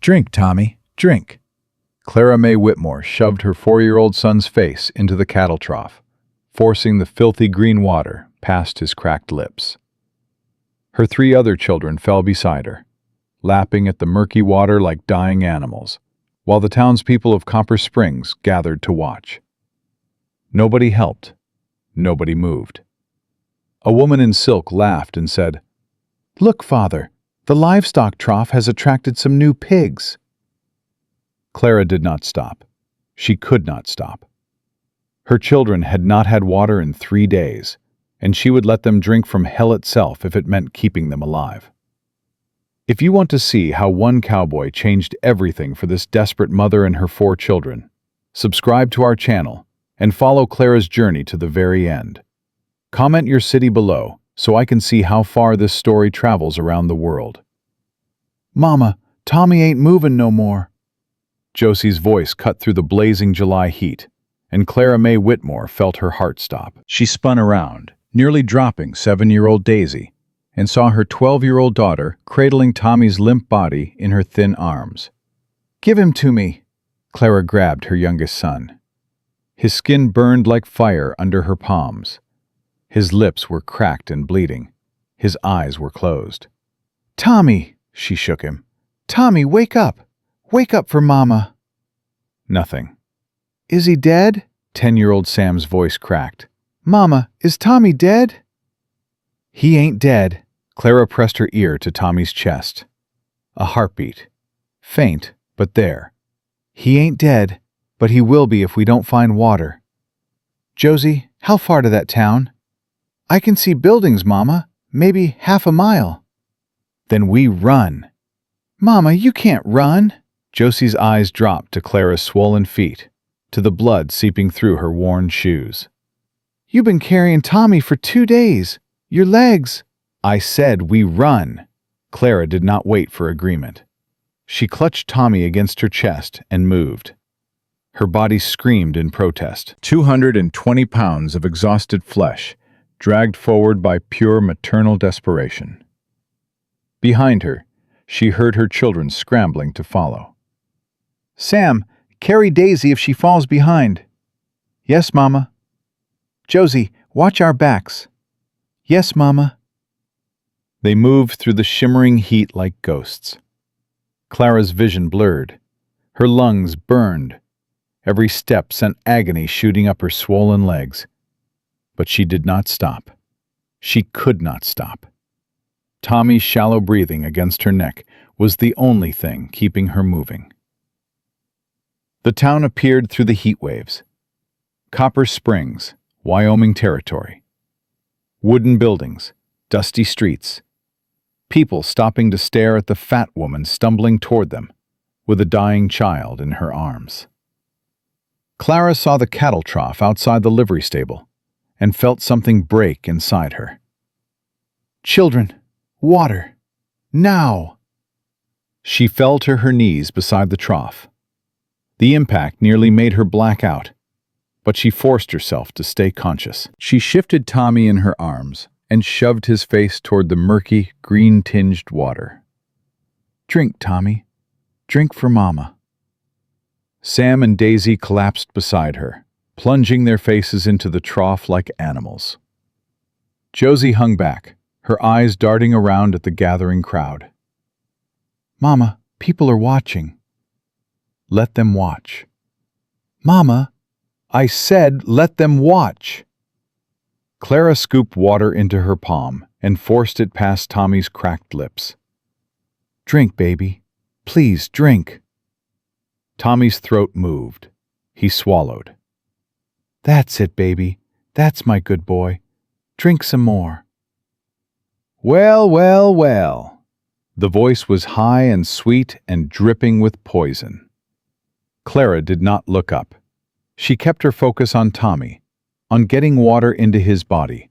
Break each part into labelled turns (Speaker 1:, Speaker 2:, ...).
Speaker 1: Drink, Tommy, drink. Clara May Whitmore shoved her 4-year-old son's face into the cattle trough, forcing the filthy green water past his cracked lips. Her 3 other children fell beside her, lapping at the murky water like dying animals, while the townspeople of Copper Springs gathered to watch. Nobody helped. Nobody moved. A woman in silk laughed and said, "Look, Father, the livestock trough has attracted some new pigs." Clara did not stop. She could not stop. Her children had not had water in 3 days, and she would let them drink from hell itself if it meant keeping them alive. If you want to see how one cowboy changed everything for this desperate mother and her 4 children, subscribe to our channel and follow Clara's journey to the very end. Comment your city below so I can see how far this story travels around the world. "Mama, Tommy ain't moving no more." Josie's voice cut through the blazing July heat, and Clara May Whitmore felt her heart stop. She spun around, nearly dropping 7-year-old Daisy, and saw her 12-year-old daughter cradling Tommy's limp body in her thin arms. "Give him to me." Clara grabbed her youngest son. His skin burned like fire under her palms. His lips were cracked and bleeding. His eyes were closed. "Tommy," she shook him. "Tommy, wake up. Wake up for Mama." Nothing. "Is he dead?" 10-year-old Sam's voice cracked. "Mama, is Tommy dead?" "He ain't dead." Clara pressed her ear to Tommy's chest. A heartbeat. Faint, but there. "He ain't dead, but he will be if we don't find water." "Josie, how far to that town?" "I can see buildings, Mama. Maybe half a mile." "Then we run." "Mama, you can't run." Josie's eyes dropped to Clara's swollen feet, to the blood seeping through her worn shoes. "You've been carrying Tommy for 2 days. Your legs." "I said we run." Clara did not wait for agreement. She clutched Tommy against her chest and moved. Her body screamed in protest. 220 pounds of exhausted flesh, dragged forward by pure maternal desperation. Behind her, she heard her children scrambling to follow. "Sam, carry Daisy if she falls behind." "Yes, Mama." "Josie, watch our backs." "Yes, Mama." They moved through the shimmering heat like ghosts. Clara's vision blurred. Her lungs burned. Every step sent agony shooting up her swollen legs. But she did not stop. She could not stop. Tommy's shallow breathing against her neck was the only thing keeping her moving. The town appeared through the heat waves. Copper Springs, Wyoming Territory. Wooden buildings, dusty streets. People stopping to stare at the fat woman stumbling toward them, with a dying child in her arms. Clara saw the cattle trough outside the livery stable and felt something break inside her. "Children, water, now!" She fell to her knees beside the trough. The impact nearly made her black out, but she forced herself to stay conscious. She shifted Tommy in her arms and shoved his face toward the murky, green-tinged water. "Drink, Tommy. Drink for Mama." Sam and Daisy collapsed beside her, plunging their faces into the trough like animals. Josie hung back, her eyes darting around at the gathering crowd. "Mama, people are watching." "Let them watch." "Mama, I said let them watch." Clara scooped water into her palm and forced it past Tommy's cracked lips. "Drink, baby. Please, drink." Tommy's throat moved. He swallowed. "That's it, baby. That's my good boy. Drink some more." "Well, well, well." The voice was high and sweet and dripping with poison. Clara did not look up. She kept her focus on Tommy, on getting water into his body,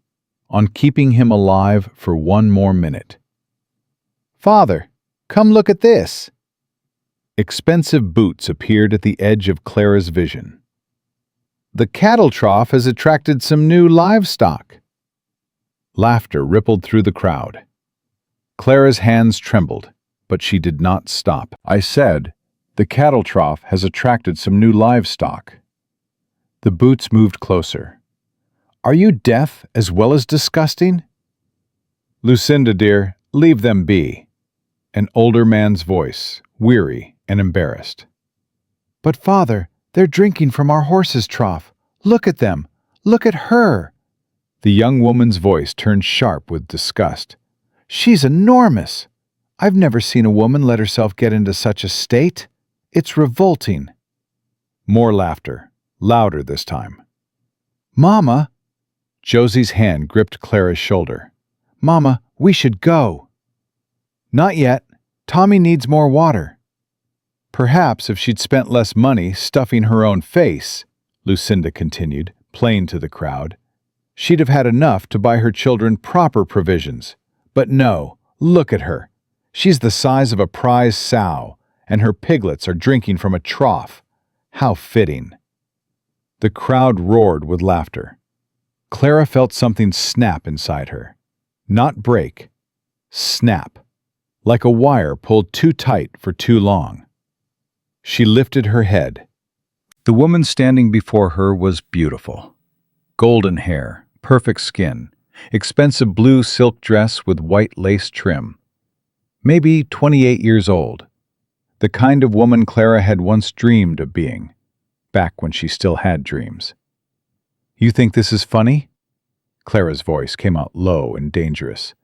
Speaker 1: on keeping him alive for 1 more minute. "Father, come look at this." Expensive boots appeared at the edge of Clara's vision. "The cattle trough has attracted some new livestock." Laughter rippled through the crowd. Clara's hands trembled, but she did not stop. I said, "The cattle trough has attracted some new livestock." The boots moved closer. "Are you deaf as well as disgusting?" "Lucinda, dear, leave them be." An older man's voice, weary and embarrassed. "But father, they're drinking from our horse's trough. Look at them. Look at her." The young woman's voice turned sharp with disgust. "She's enormous. I've never seen a woman let herself get into such a state. It's revolting." More laughter, louder this time. "Mama!" Josie's hand gripped Clara's shoulder. "Mama, we should go." "Not yet. Tommy needs more water." "Perhaps if she'd spent less money stuffing her own face," Lucinda continued, plain to the crowd, "she'd have had enough to buy her children proper provisions. But no, look at her. She's the size of a prize sow, and her piglets are drinking from a trough. How fitting." The crowd roared with laughter. Clara felt something snap inside her. Not break. Snap. Like a wire pulled too tight for too long. She lifted her head. The woman standing before her was beautiful. Golden hair, perfect skin, expensive blue silk dress with white lace trim. Maybe 28 years old. The kind of woman Clara had once dreamed of being, back when she still had dreams. "You think this is funny?" Clara's voice came out low and dangerous.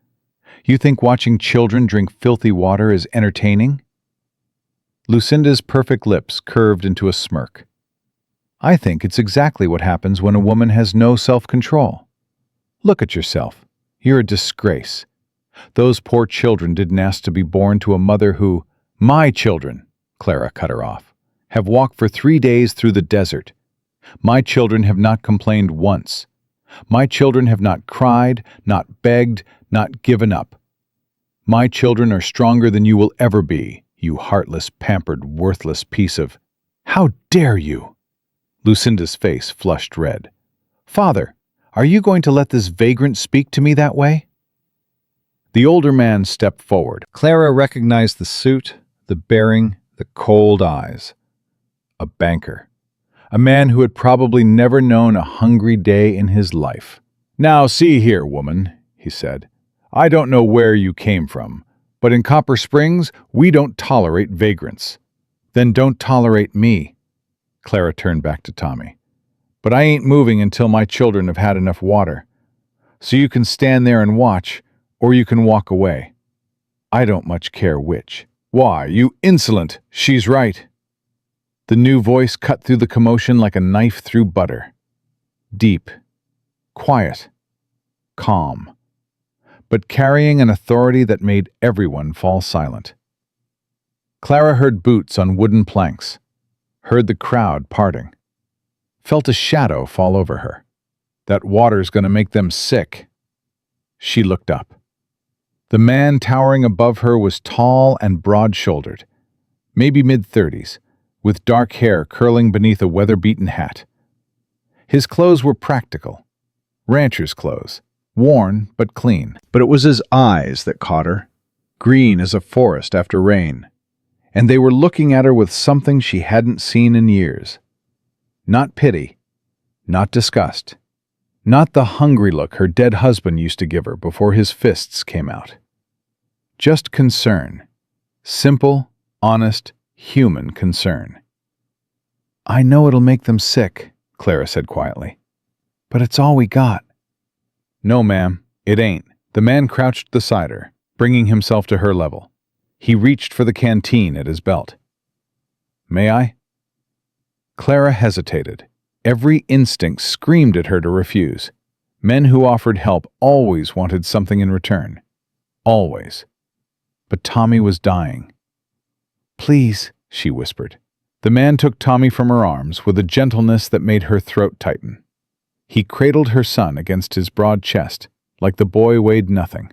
Speaker 1: "You think watching children drink filthy water is entertaining?" Lucinda's perfect lips curved into a smirk. "I think it's exactly what happens when a woman has no self-control. Look at yourself. You're a disgrace. Those poor children didn't ask to be born to a mother who—" "My children," Clara cut her off, "have walked for 3 days through the desert. My children have not complained once. My children have not cried, not begged, not given up. My children are stronger than you will ever be, you heartless, pampered, worthless piece of—" "How dare you!" Lucinda's face flushed red. "Father, are you going to let this vagrant speak to me that way?" The older man stepped forward. Clara recognized the suit, the bearing, the cold eyes. A banker. A man who had probably never known a hungry day in his life. "Now see here, woman," he said. "I don't know where you came from, but in Copper Springs, we don't tolerate vagrants." "Then don't tolerate me." Clara turned back to Tommy. "But I ain't moving until my children have had enough water. So you can stand there and watch, or you can walk away. I don't much care which." "Why, you insolent, she's right." The new voice cut through the commotion like a knife through butter. Deep, quiet, calm, but carrying an authority that made everyone fall silent. Clara heard boots on wooden planks, heard the crowd parting, felt a shadow fall over her. "That water's going to make them sick." She looked up. The man towering above her was tall and broad-shouldered, maybe mid-30s, with dark hair curling beneath a weather-beaten hat. His clothes were practical, rancher's clothes, worn but clean. But it was his eyes that caught her, green as a forest after rain, and they were looking at her with something she hadn't seen in years. Not pity, not disgust, not the hungry look her dead husband used to give her before his fists came out. Just concern. Simple, honest, human concern. "I know it'll make them sick," Clara said quietly. "But it's all we got." "No, ma'am, it ain't." The man crouched beside her, bringing himself to her level. He reached for the canteen at his belt. "May I?" Clara hesitated. Every instinct screamed at her to refuse. Men who offered help always wanted something in return. Always. But Tommy was dying. "Please," she whispered. The man took Tommy from her arms with a gentleness that made her throat tighten. He cradled her son against his broad chest, like the boy weighed nothing.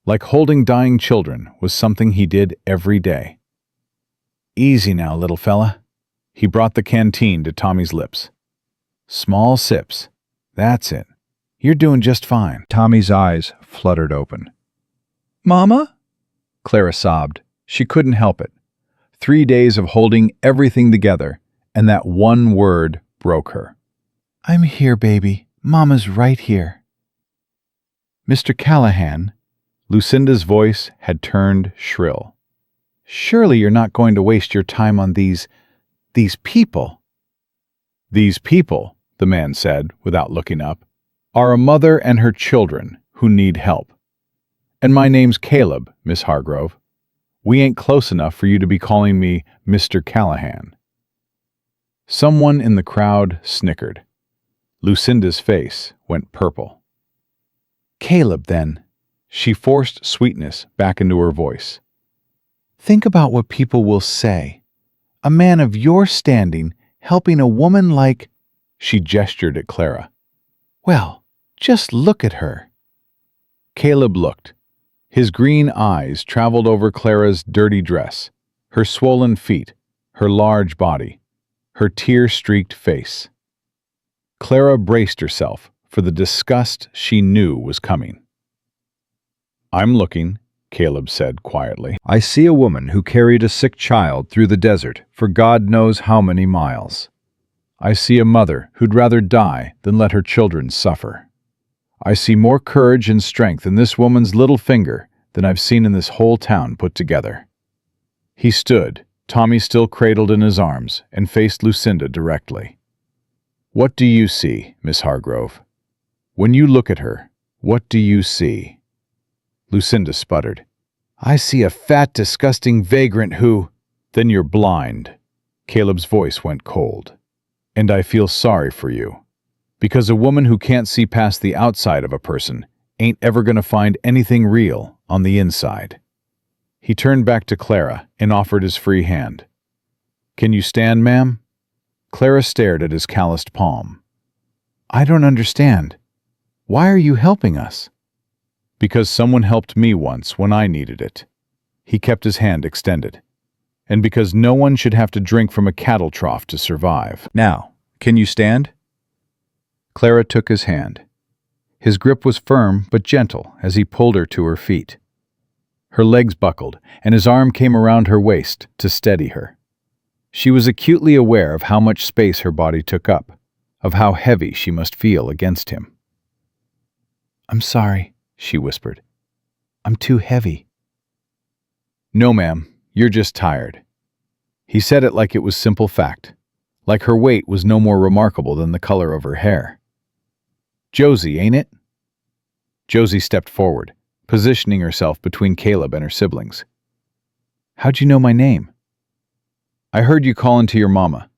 Speaker 1: Like holding dying children was something he did every day. "Easy now, little fella." He brought the canteen to Tommy's lips. "Small sips. That's it. You're doing just fine." Tommy's eyes fluttered open. "Mama?" Clara sobbed. She couldn't help it. 3 days of holding everything together, and that one word broke her. "I'm here, baby. Mama's right here." "Mr. Callahan," Lucinda's voice had turned shrill. "Surely you're not going to waste your time on these people." "These people," the man said, without looking up, "are a mother and her children who need help. And my name's Caleb, Miss Hargrove. We ain't close enough for you to be calling me Mr. Callahan." Someone in the crowd snickered. Lucinda's face went purple. "Caleb, then." She forced sweetness back into her voice. "Think about what people will say. A man of your standing helping a woman like—" She gestured at Clara. "Well, just look at her." Caleb looked. His green eyes traveled over Clara's dirty dress, her swollen feet, her large body, her tear-streaked face. Clara braced herself for the disgust she knew was coming. "I'm looking," Caleb said quietly. "I see a woman who carried a sick child through the desert for God knows how many miles. I see a mother who'd rather die than let her children suffer. I see more courage and strength in this woman's little finger than I've seen in this whole town put together." He stood, Tommy still cradled in his arms, and faced Lucinda directly. "What do you see, Miss Hargrove? When you look at her, what do you see?" Lucinda sputtered. "I see a fat, disgusting vagrant who—" "Then you're blind." Caleb's voice went cold. "And I feel sorry for you. Because a woman who can't see past the outside of a person ain't ever gonna find anything real on the inside." He turned back to Clara and offered his free hand. "Can you stand, ma'am?" Clara stared at his calloused palm. "I don't understand. Why are you helping us?" "Because someone helped me once when I needed it." He kept his hand extended. "And because no one should have to drink from a cattle trough to survive. Now, can you stand?" Clara took his hand. His grip was firm but gentle as he pulled her to her feet. Her legs buckled, and his arm came around her waist to steady her. She was acutely aware of how much space her body took up, of how heavy she must feel against him. "I'm sorry," she whispered. "I'm too heavy." "No, ma'am, you're just tired." He said it like it was simple fact, like her weight was no more remarkable than the color of her hair. "Josie, ain't it?" Josie stepped forward, positioning herself between Caleb and her siblings. "How'd you know my name?" "I heard you calling to your mama.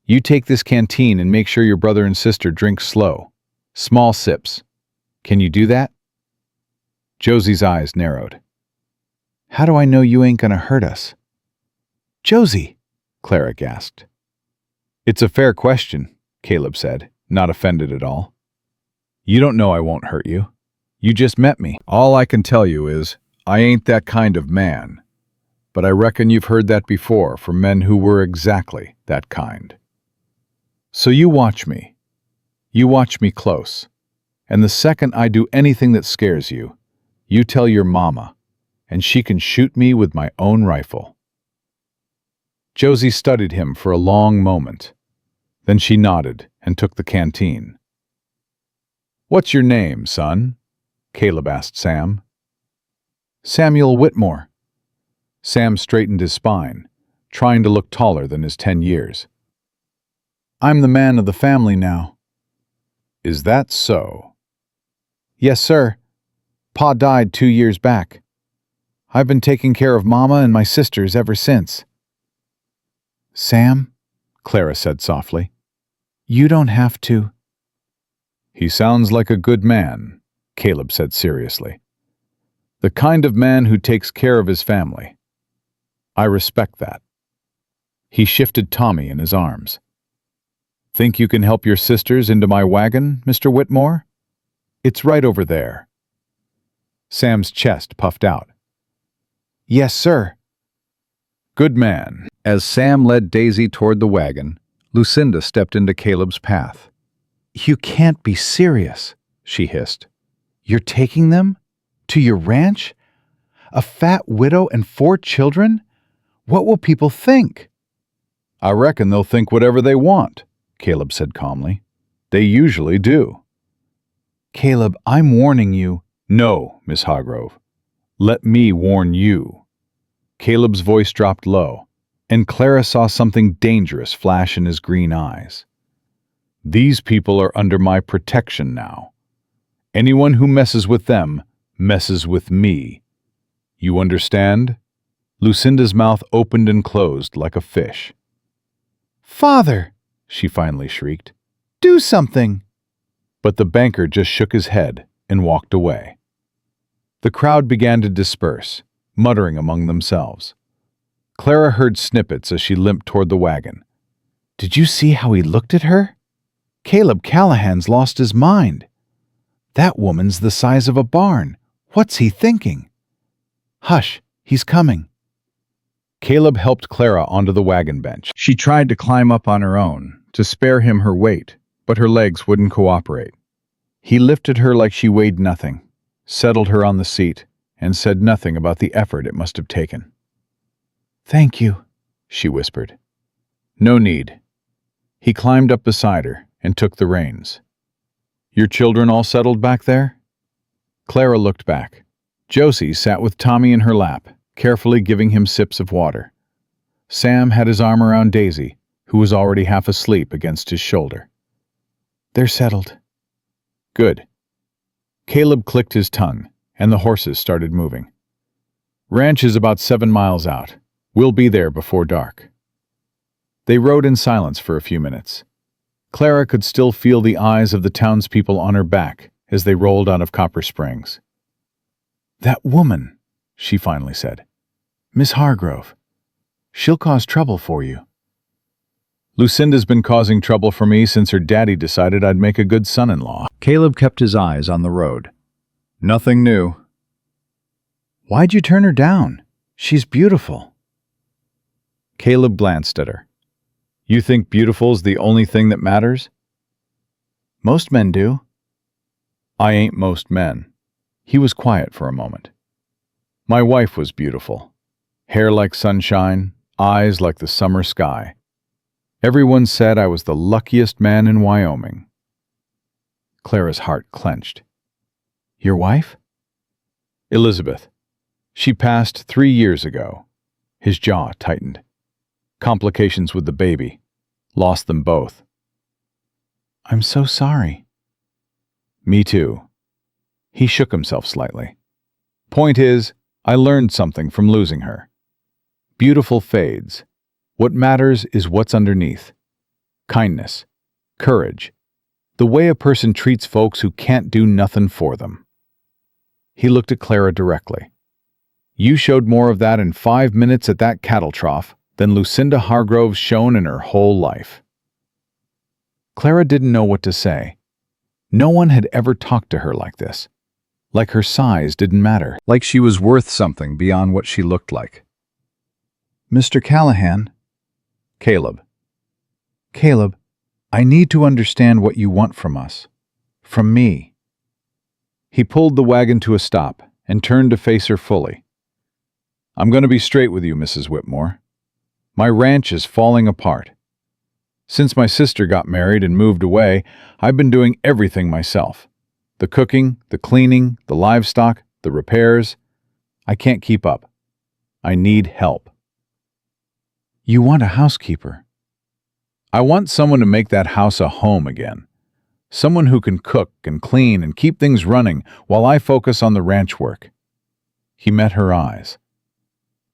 Speaker 1: You take this canteen and make sure your brother and sister drink slow. Small sips. Can you do that?" Josie's eyes narrowed. "How do I know you ain't gonna hurt us?" "Josie!" Clara gasped. "It's a fair question," Caleb said, not offended at all. "You don't know I won't hurt you. You just met me. All I can tell you is, I ain't that kind of man. But I reckon you've heard that before from men who were exactly that kind. So you watch me. You watch me close. And the second I do anything that scares you, you tell your mama, and she can shoot me with my own rifle." Josie studied him for a long moment. Then she nodded and took the canteen. "What's your name, son?" Caleb asked Sam. "Samuel Whitmore." Sam straightened his spine, trying to look taller than his 10 years. "I'm the man of the family now." "Is that so?" "Yes, sir. Pa died 2 years back. I've been taking care of Mama and my sisters ever since." "Sam," Clara said softly, "you don't have to." "He sounds like a good man," Caleb said seriously. "The kind of man who takes care of his family. I respect that." He shifted Tommy in his arms. "Think you can help your sisters into my wagon, Mr. Whitmore? It's right over there." Sam's chest puffed out. "Yes, sir." "Good man." As Sam led Daisy toward the wagon, Lucinda stepped into Caleb's path. "You can't be serious," she hissed. "You're taking them? To your ranch? A fat widow and 4 children? What will people think? I reckon they'll think whatever they want, Caleb said calmly. They usually do. Caleb, I'm warning you. No, Miss Hargrove. Let me warn you. Caleb's voice dropped low, and Clara saw something dangerous flash in his green eyes. These people are under my protection now. Anyone who messes with them messes with me. You understand? Lucinda's mouth opened and closed like a fish. Father, she finally shrieked, do something. But the banker just shook his head and walked away. The crowd began to disperse, muttering among themselves. Clara heard snippets as she limped toward the wagon. Did you see how he looked at her? Caleb Callahan's lost his mind. That woman's the size of a barn. What's he thinking? Hush, he's coming. Caleb helped Clara onto the wagon bench. She tried to climb up on her own, to spare him her weight, but her legs wouldn't cooperate. He lifted her like she weighed nothing, settled her on the seat, and said nothing about the effort it must have taken. Thank you, she whispered. No need. He climbed up beside her and took the reins. Your children all settled back there? Clara looked back. Josie sat with Tommy in her lap, carefully giving him sips of water. Sam had his arm around Daisy, who was already half asleep against his shoulder. They're settled. Good. Caleb clicked his tongue, and the horses started moving. Ranch is about 7 miles out. We'll be there before dark. They rode in silence for a few minutes. Clara could still feel the eyes of the townspeople on her back as they rolled out of Copper Springs. That woman, she finally said. Miss Hargrove. She'll cause trouble for you. Lucinda's been causing trouble for me since her daddy decided I'd make a good son-in-law. Caleb kept his eyes on the road. Nothing new. Why'd you turn her down? She's beautiful. Caleb glanced at her. You think beautiful's the only thing that matters? Most men do. I ain't most men. He was quiet for a moment. My wife was beautiful. Hair like sunshine, eyes like the summer sky. Everyone said I was the luckiest man in Wyoming. Clara's heart clenched. Your wife? Elizabeth. She passed 3 years ago. His jaw tightened. Complications with the baby. Lost them both. I'm so sorry. Me too. He shook himself slightly. Point is, I learned something from losing her. Beautiful fades. What matters is what's underneath. Kindness. Courage. The way a person treats folks who can't do nothing for them. He looked at Clara directly. You showed more of that in 5 minutes at that cattle trough than Lucinda Hargrove's shown in her whole life. Clara didn't know what to say. No one had ever talked to her like this. Like her size didn't matter. Like she was worth something beyond what she looked like. Mr. Callahan. Caleb. Caleb, I need to understand what you want from us. From me. He pulled the wagon to a stop and turned to face her fully. I'm going to be straight with you, Mrs. Whitmore. My ranch is falling apart. Since my sister got married and moved away, I've been doing everything myself. The cooking, the cleaning, the livestock, the repairs. I can't keep up. I need help. You want a housekeeper? I want someone to make that house a home again. Someone who can cook and clean and keep things running while I focus on the ranch work. He met her eyes.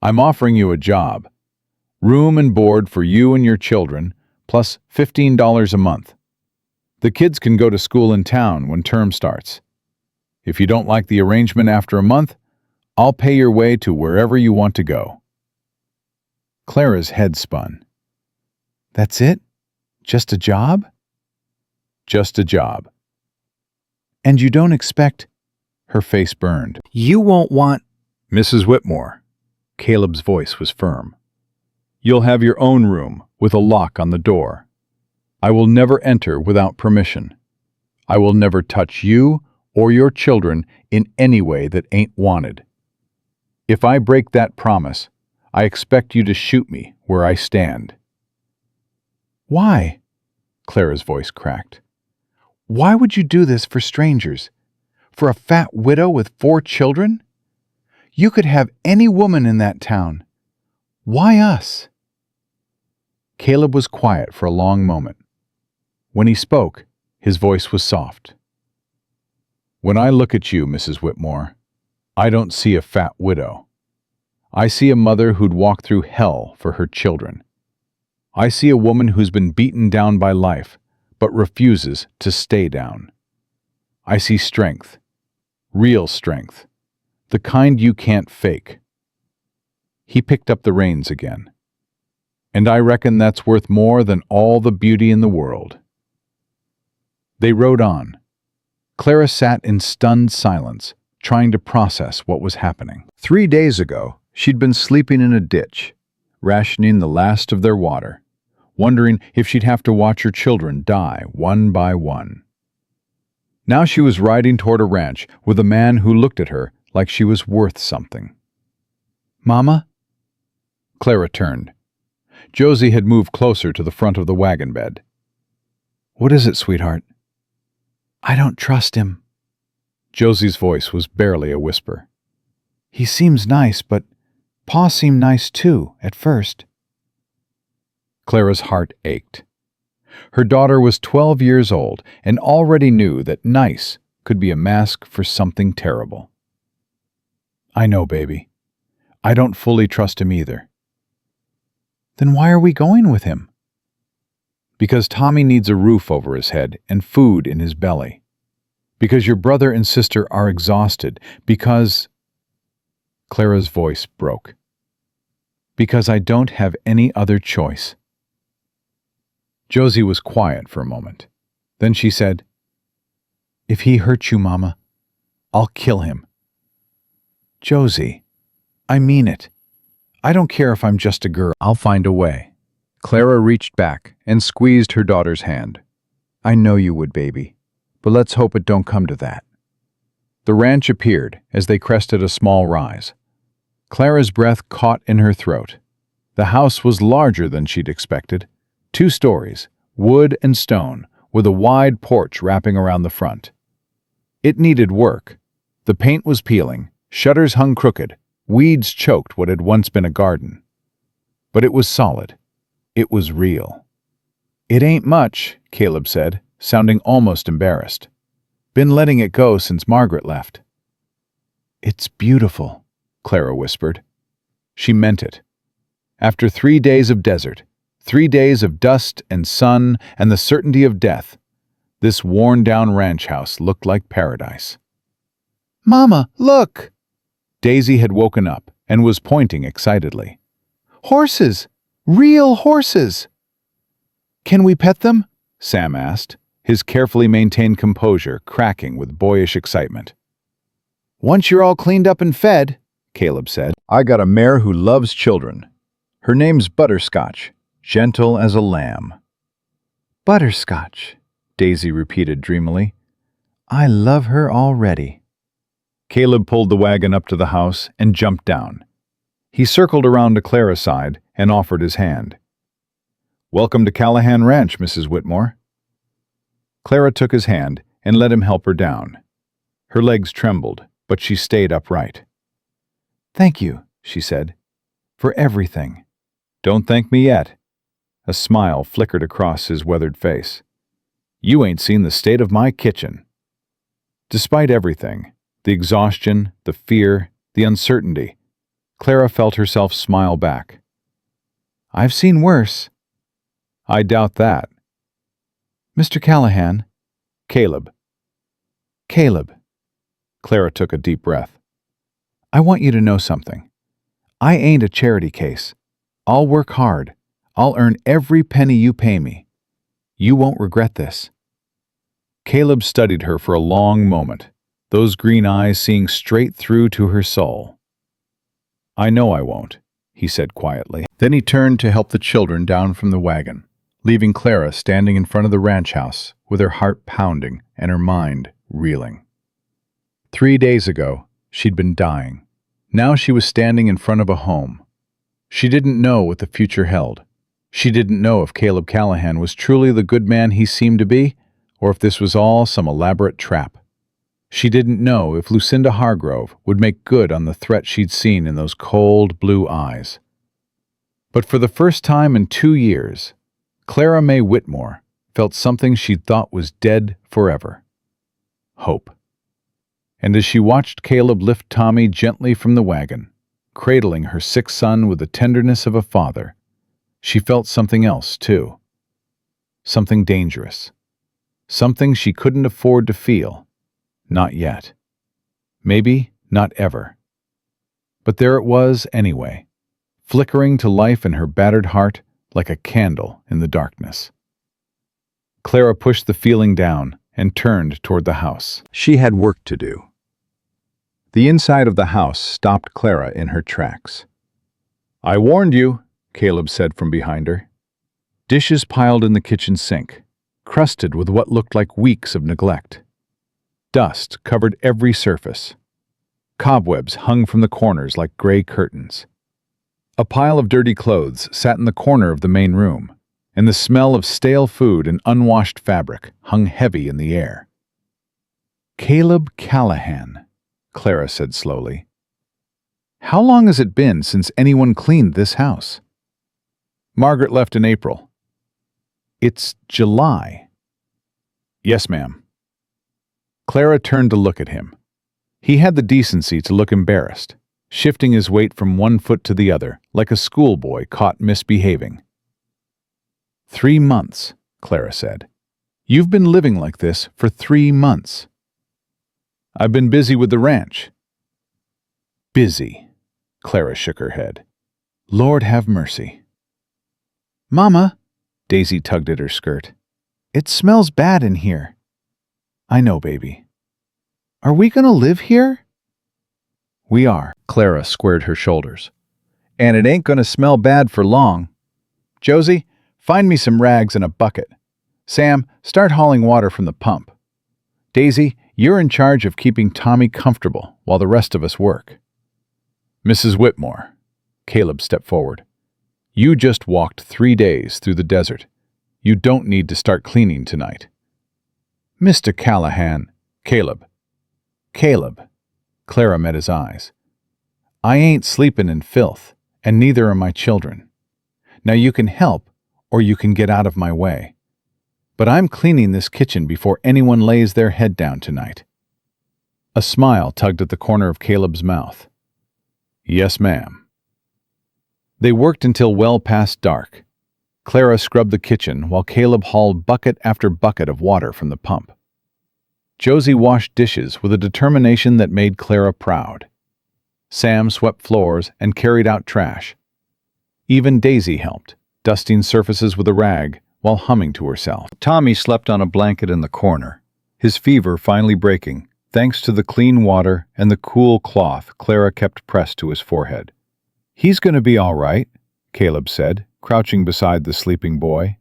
Speaker 1: I'm offering you a job. Room and board for you and your children, plus $15 a month. The kids can go to school in town when term starts. If you don't like the arrangement after a month, I'll pay your way to wherever you want to go. Clara's head spun. That's it? Just a job? Just a job. And you don't expect... Her face burned. You won't want... Mrs. Whitmore. Caleb's voice was firm. You'll have your own room with a lock on the door. I will never enter without permission. I will never touch you or your children in any way that ain't wanted. If I break that promise, I expect you to shoot me where I stand."
Speaker 2: "Why?" Clara's voice cracked. "Why would you do this for strangers? For a fat widow with 4 children? You could have any woman in that town. Why us?"
Speaker 1: Caleb was quiet for a long moment. When he spoke, his voice was soft. "When I look at you, Mrs. Whitmore, I don't see a fat widow. I see a mother who'd walk through hell for her children. I see a woman who's been beaten down by life, but refuses to stay down. I see strength, real strength, the kind you can't fake." He picked up the reins again. "And I reckon that's worth more than all the beauty in the world." They rode on. Clara sat in stunned silence, trying to process what was happening. 3 days ago, she'd been sleeping in a ditch, rationing the last of their water, wondering if she'd have to watch her children die one by one. Now she was riding toward a ranch with a man who looked at her like she was worth something.
Speaker 2: "Mama?"
Speaker 1: Clara turned. Josie had moved closer to the front of the wagon bed.
Speaker 2: "What is it, sweetheart?" "I don't trust him."
Speaker 1: Josie's voice was barely a whisper.
Speaker 2: "He seems nice, but Pa seemed nice too, at first."
Speaker 1: Clara's heart ached. Her daughter was 12 years old and already knew that nice could be a mask for something terrible. "I know, baby. I don't fully trust him either."
Speaker 2: "Then why are we going with him?"
Speaker 1: "Because Tommy needs a roof over his head and food in his belly. Because your brother and sister are exhausted. Because—" Clara's voice broke. "Because I don't have any other choice." Josie was quiet for a moment. Then she said, "If he hurts you, Mama, I'll kill him." "Josie, I mean it. I don't care if I'm just a girl. I'll find a way." Clara reached back and squeezed her daughter's hand. "I know you would, baby, but let's hope it don't come to that." The ranch appeared as they crested a small rise. Clara's breath caught in her throat. The house was larger than she'd expected. 2 stories, wood and stone, with a wide porch wrapping around the front. It needed work. The paint was peeling, shutters hung crooked, weeds choked what had once been a garden. But it was solid. It was real. "It ain't much," Caleb said, sounding almost embarrassed. "Been letting it go since Margaret left." "It's beautiful," Clara whispered. She meant it. After 3 days of desert, 3 days of dust and sun and the certainty of death, this worn-down ranch house looked like paradise.
Speaker 2: "Mama, look!"
Speaker 1: Daisy had woken up and was pointing excitedly.
Speaker 2: "Horses! Real horses!"
Speaker 1: "Can we pet them?" Sam asked, his carefully maintained composure cracking with boyish excitement.
Speaker 2: "Once you're all cleaned up and fed,"
Speaker 1: Caleb said. "I got a mare who loves children. Her name's Butterscotch, gentle as a lamb."
Speaker 2: "Butterscotch,"
Speaker 1: Daisy repeated dreamily.
Speaker 2: "I love her already."
Speaker 1: Caleb pulled the wagon up to the house and jumped down. He circled around to Clara's side and offered his hand. "Welcome to Callahan Ranch, Mrs. Whitmore." Clara took his hand and let him help her down. Her legs trembled, but she stayed upright.
Speaker 2: "Thank you," she said, "for everything."
Speaker 1: "Don't thank me yet." A smile flickered across his weathered face. "You ain't seen the state of my kitchen." Despite everything, the exhaustion, the fear, the uncertainty, Clara felt herself smile back.
Speaker 2: "I've seen worse."
Speaker 1: "I doubt that."
Speaker 2: "Mr. Callahan."
Speaker 1: "Caleb."
Speaker 2: "Caleb."
Speaker 1: Clara took a deep breath.
Speaker 2: "I want you to know something. I ain't a charity case. I'll work hard. I'll earn every penny you pay me. You won't regret this."
Speaker 1: Caleb studied her for a long moment, those green eyes seeing straight through to her soul. "I know I won't," he said quietly. Then he turned to help the children down from the wagon, leaving Clara standing in front of the ranch house with her heart pounding and her mind reeling. 3 days ago, she'd been dying, Now she was standing in front of a home. She didn't know what the future held. She didn't know if Caleb Callahan was truly the good man he seemed to be, or if this was all some elaborate trap. She didn't know if Lucinda Hargrove would make good on the threat she'd seen in those cold blue eyes. But for the first time in 2 years, Clara May Whitmore felt something she'd thought was dead forever: hope. And as she watched Caleb lift Tommy gently from the wagon, cradling her sick son with the tenderness of a father, she felt something else, too. Something dangerous. Something she couldn't afford to feel. Not yet. Maybe not ever. But there it was anyway, flickering to life in her battered heart like a candle in the darkness. Clara pushed the feeling down and turned toward the house. She had work to do. The inside of the house stopped Clara in her tracks. "I warned you," Caleb said from behind her. Dishes piled in the kitchen sink, crusted with what looked like weeks of neglect. Dust covered every surface. Cobwebs hung from the corners like gray curtains. A pile of dirty clothes sat in the corner of the main room, and the smell of stale food and unwashed fabric hung heavy in the air. "Caleb Callahan," Clara said slowly. "How long has it been since anyone cleaned this house?" "Margaret left in April." "It's July." "Yes, ma'am." Clara turned to look at him. He had the decency to look embarrassed, shifting his weight from one foot to the other like a schoolboy caught misbehaving. 3 months, Clara said. "You've been living like this for 3 months." "I've been busy with the ranch." "Busy," Clara shook her head. "Lord have mercy." "Mama," Daisy tugged at her skirt, "it smells bad in here." "I know, baby." "Are we going to live here?" "We are," Clara squared her shoulders. "And it ain't going to smell bad for long. Josie, find me some rags and a bucket. Sam, start hauling water from the pump. Daisy, you're in charge of keeping Tommy comfortable while the rest of us work." "Mrs. Whitmore," Caleb stepped forward, "you just walked 3 days through the desert. You don't need to start cleaning tonight." "Mr. Callahan." "Caleb." "Caleb." Clara met his eyes. "I ain't sleeping in filth, and neither are my children. Now you can help, or you can get out of my way. But I'm cleaning this kitchen before anyone lays their head down tonight." A smile tugged at the corner of Caleb's mouth. "Yes, ma'am." They worked until well past dark. Clara scrubbed the kitchen while Caleb hauled bucket after bucket of water from the pump. Josie washed dishes with a determination that made Clara proud. Sam swept floors and carried out trash. Even Daisy helped, dusting surfaces with a rag while humming to herself. Tommy slept on a blanket in the corner, his fever finally breaking, thanks to the clean water and the cool cloth Clara kept pressed to his forehead. "He's going to be all right," Caleb said, crouching beside the sleeping boy.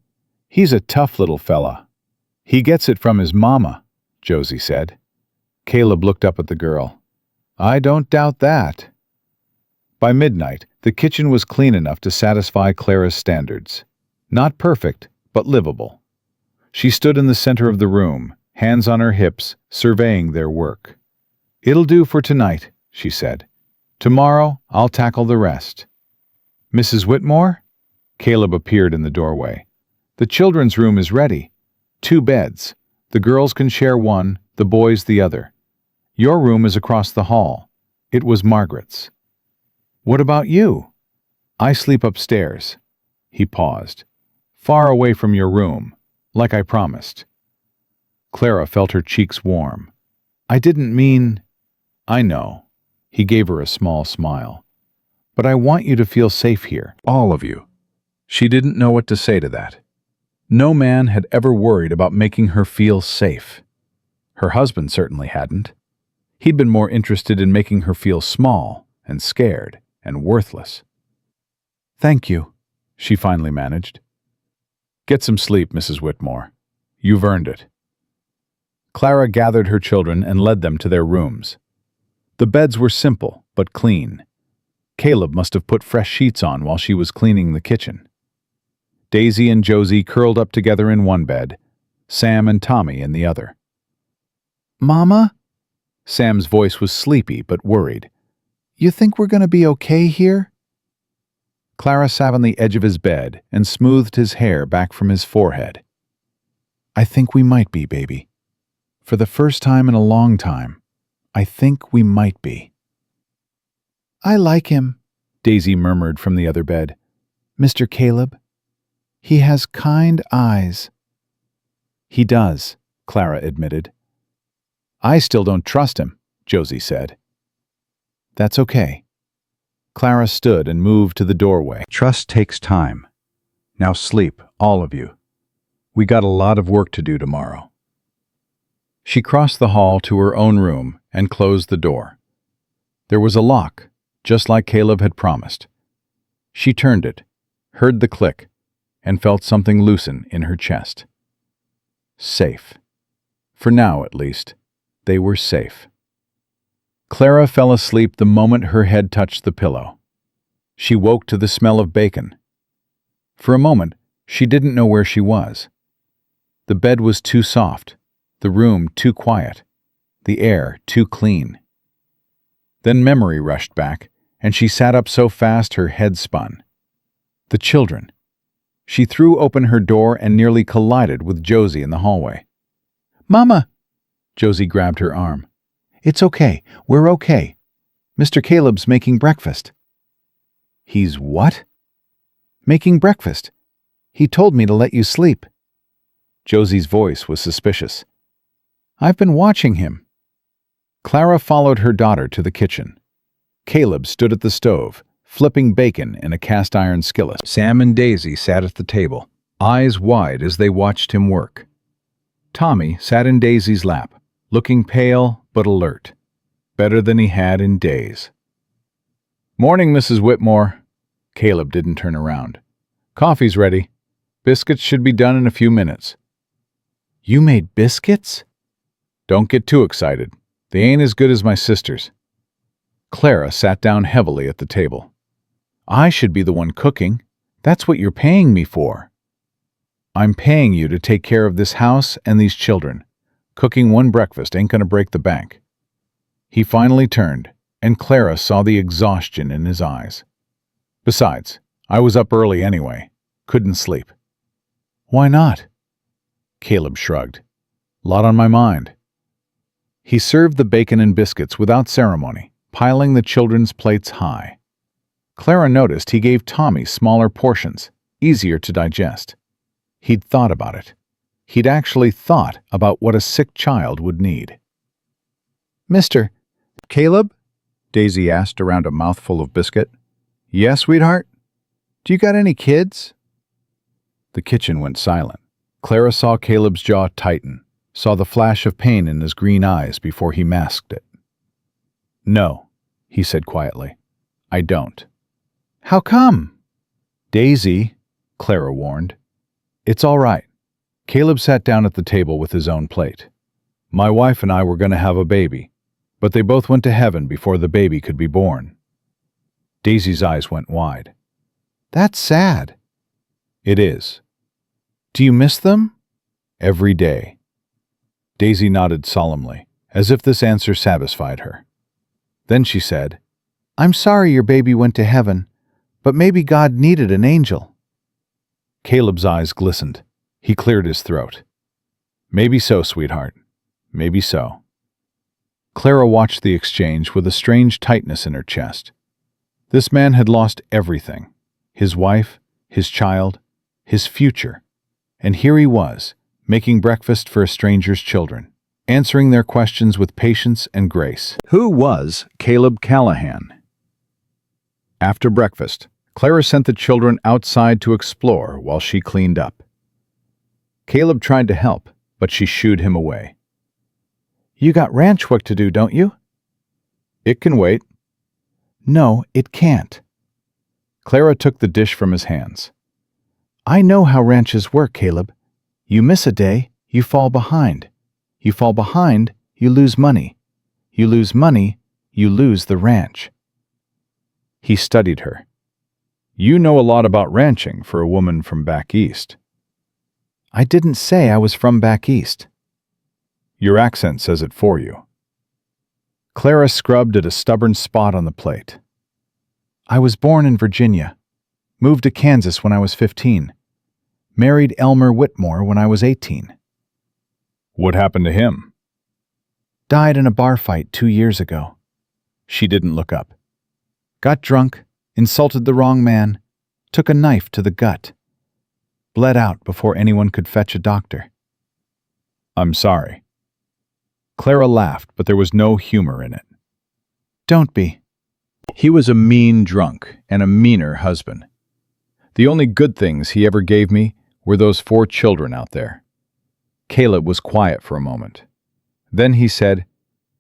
Speaker 1: "He's a tough little fella." "He gets it from his mama," Josie said. Caleb looked up at the girl. "I don't doubt that." By midnight, the kitchen was clean enough to satisfy Clara's standards. Not perfect, but livable. She stood in the center of the room, hands on her hips, surveying their work. "It'll do for tonight," she said. "Tomorrow, I'll tackle the rest." "Mrs. Whitmore?" Caleb appeared in the doorway. "The children's room is ready. 2 beds. The girls can share one, the boys the other. Your room is across the hall. It was Margaret's." "What about you?" "I sleep upstairs." He paused. "Far away from your room, like I promised." Clara felt her cheeks warm. "I didn't mean—" "I know." He gave her a small smile. "But I want you to feel safe here, all of you." She didn't know what to say to that. No man had ever worried about making her feel safe. Her husband certainly hadn't. He'd been more interested in making her feel small and scared and worthless. "Thank you," she finally managed. "Get some sleep, Mrs. Whitmore. You've earned it." Clara gathered her children and led them to their rooms. The beds were simple, but clean. Caleb must have put fresh sheets on while she was cleaning the kitchen. Daisy and Josie curled up together in one bed, Sam and Tommy in the other.
Speaker 2: Mama?
Speaker 1: Sam's voice was sleepy but worried.
Speaker 2: You think we're going to be okay here?
Speaker 1: Clara sat on the edge of his bed and smoothed his hair back from his forehead.
Speaker 2: I think we might be, baby. For the first time in a long time, I think we might be. I like him,
Speaker 1: Daisy murmured from the other bed.
Speaker 2: Mr. Caleb. He has kind eyes.
Speaker 1: He does, Clara admitted. I still don't trust him, Josie said.
Speaker 2: That's okay.
Speaker 1: Clara stood and moved to the doorway.
Speaker 3: Trust takes time. Now sleep, all of you. We got a lot of work to do tomorrow.
Speaker 1: She crossed the hall to her own room and closed the door. There was a lock, just like Caleb had promised. She turned it, heard the click, and felt something loosen in her chest. Safe. For now, at least, they were safe. Clara fell asleep the moment her head touched the pillow. She woke to the smell of bacon. For a moment, she didn't know where she was. The bed was too soft, the room too quiet, the air too clean. Then memory rushed back, and she sat up so fast her head spun. The children. She threw open her door and nearly collided with Josie in the hallway.
Speaker 2: Mama!
Speaker 1: Josie grabbed her arm.
Speaker 2: It's okay. We're okay. Mr. Caleb's making breakfast.
Speaker 1: He's what?
Speaker 2: Making breakfast. He told me to let you sleep.
Speaker 1: Josie's voice was suspicious.
Speaker 2: I've been watching him.
Speaker 1: Clara followed her daughter to the kitchen. Caleb stood at the stove, flipping bacon in a cast-iron skillet. Sam and Daisy sat at the table, eyes wide as they watched him work. Tommy sat in Daisy's lap, looking pale but alert, better than he had in days. "Morning, Mrs. Whitmore." Caleb didn't turn around. "Coffee's ready. Biscuits should be done in a few minutes."
Speaker 2: You made biscuits?
Speaker 1: Don't get too excited. They ain't as good as my sister's. Clara sat down heavily at the table.
Speaker 2: I should be the one cooking. That's what you're paying me for.
Speaker 1: I'm paying you to take care of this house and these children. Cooking one breakfast ain't gonna break the bank. He finally turned, and Clara saw the exhaustion in his eyes. Besides, I was up early anyway. Couldn't sleep.
Speaker 2: Why not?
Speaker 1: Caleb shrugged. Lot on my mind. He served the bacon and biscuits without ceremony, piling the children's plates high. Clara noticed he gave Tommy smaller portions, easier to digest. He'd thought about it. He'd actually thought about what a sick child would need.
Speaker 2: Mr.
Speaker 3: Caleb? Daisy asked around a mouthful of biscuit.
Speaker 1: Yes, sweetheart?
Speaker 2: Do you got any kids?
Speaker 1: The kitchen went silent. Clara saw Caleb's jaw tighten, saw the flash of pain in his green eyes before he masked it. No, he said quietly. I don't.
Speaker 2: How come?
Speaker 1: Daisy, Clara warned. It's all right. Caleb sat down at the table with his own plate. My wife and I were going to have a baby, but they both went to heaven before the baby could be born. Daisy's eyes went wide.
Speaker 2: That's sad.
Speaker 1: It is.
Speaker 2: Do you miss them?
Speaker 1: Every day. Daisy nodded solemnly, as if this answer satisfied her. Then she said,
Speaker 2: I'm sorry your baby went to heaven, but maybe God needed an angel.
Speaker 1: Caleb's eyes glistened. He cleared his throat. Maybe so, sweetheart. Maybe so. Clara watched the exchange with a strange tightness in her chest. This man had lost everything. His wife, his child, his future. And here he was, making breakfast for a stranger's children, answering their questions with patience and grace.
Speaker 3: Who was Caleb Callahan?
Speaker 1: After breakfast, Clara sent the children outside to explore while she cleaned up. Caleb tried to help, but she shooed him away.
Speaker 2: You got ranch work to do, don't you?
Speaker 1: It can wait.
Speaker 2: No, it can't.
Speaker 1: Clara took the dish from his hands.
Speaker 2: I know how ranches work, Caleb. You miss a day, you fall behind. You fall behind, you lose money. You lose money, you lose the ranch."
Speaker 1: He studied her. "You know a lot about ranching for a woman from back east."
Speaker 2: "I didn't say I was from back east."
Speaker 1: "Your accent says it for you." Clara scrubbed at a stubborn spot on the plate.
Speaker 2: "I was born in Virginia. Moved to Kansas when I was 15. Married Elmer Whitmore when I was 18.
Speaker 1: "What happened to him?"
Speaker 2: Died in a bar fight 2 years ago." She didn't look up. "Got drunk, insulted the wrong man, took a knife to the gut. Bled out before anyone could fetch a doctor."
Speaker 1: "I'm sorry." Clara laughed, but there was no humor in it.
Speaker 2: "Don't be."
Speaker 1: He was a mean drunk and a meaner husband. The only good things he ever gave me were those 4 children out there. Caleb was quiet for a moment. Then he said,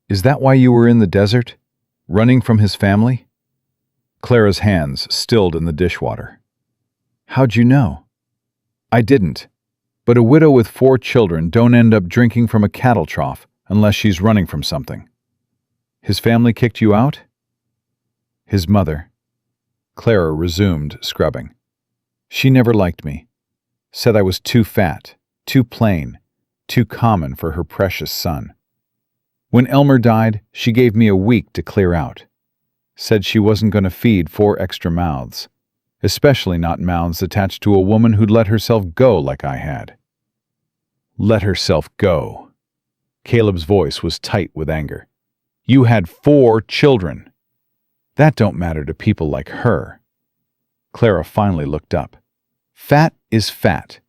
Speaker 1: "Is that why you were in the desert? Running from his family?" Clara's hands stilled in the dishwater.
Speaker 2: "How'd you know?"
Speaker 1: "I didn't. But a widow with 4 children don't end up drinking from a cattle trough unless she's running from something." "His family kicked you out?"
Speaker 2: "His mother."
Speaker 1: Clara resumed scrubbing.
Speaker 2: "She never liked me. Said I was too fat, too plain, too common for her precious son. When Elmer died, she gave me a week to clear out. Said she wasn't going to feed 4 extra mouths, especially not mouths attached to a woman who'd let herself go like I had."
Speaker 1: "Let herself go." Caleb's voice was tight with anger. "You had 4 children.
Speaker 2: That don't matter to people like her."
Speaker 1: Clara finally looked up.
Speaker 2: "Fat is fat.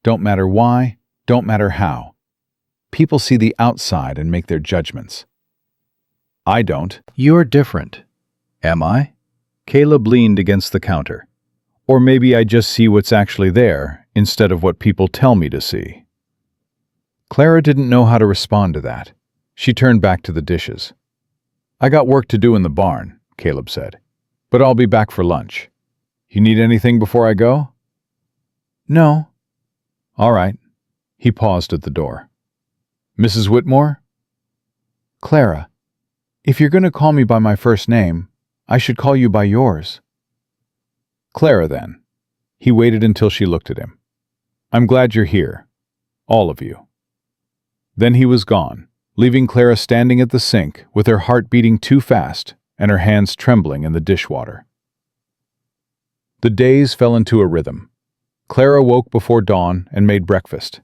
Speaker 2: Don't matter why, don't matter how. People see the outside and make their judgments."
Speaker 1: "I don't."
Speaker 3: You're different.
Speaker 1: "Am I?" Caleb leaned against the counter. "Or maybe I just see what's actually there instead of what people tell me to see." Clara didn't know how to respond to that. She turned back to the dishes. "I got work to do in the barn," Caleb said, "but I'll be back for lunch. You need anything before I go?"
Speaker 2: "No."
Speaker 1: "All right." He paused at the door. "Mrs. Whitmore?"
Speaker 2: "Clara, if you're going to call me by my first name, I should call you by yours."
Speaker 1: "Clara, then." He waited until she looked at him. "I'm glad you're here. All of you." Then he was gone, leaving Clara standing at the sink with her heart beating too fast and her hands trembling in the dishwater. The days fell into a rhythm. Clara woke before dawn and made breakfast.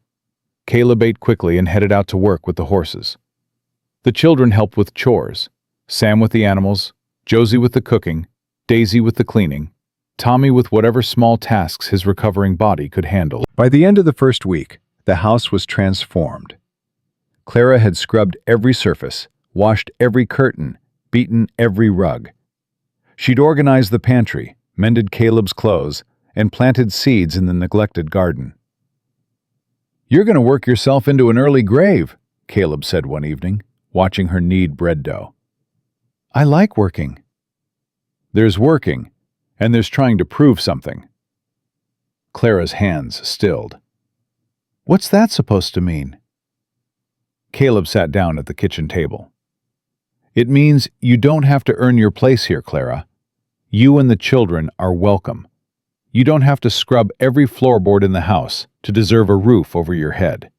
Speaker 1: Caleb ate quickly and headed out to work with the horses. The children helped with chores, Sam with the animals, Josie with the cooking, Daisy with the cleaning, Tommy with whatever small tasks his recovering body could handle. By the end of the first week, the house was transformed. Clara had scrubbed every surface, washed every curtain, beaten every rug. She'd organized the pantry, mended Caleb's clothes, and planted seeds in the neglected garden. "You're going to work yourself into an early grave," Caleb said one evening, watching her knead bread dough.
Speaker 2: "I like working."
Speaker 1: "There's working, and there's trying to prove something." Clara's hands stilled.
Speaker 2: "What's that supposed to mean?"
Speaker 1: Caleb sat down at the kitchen table. "It means you don't have to earn your place here, Clara. You and the children are welcome. You don't have to scrub every floorboard in the house to deserve a roof over your head."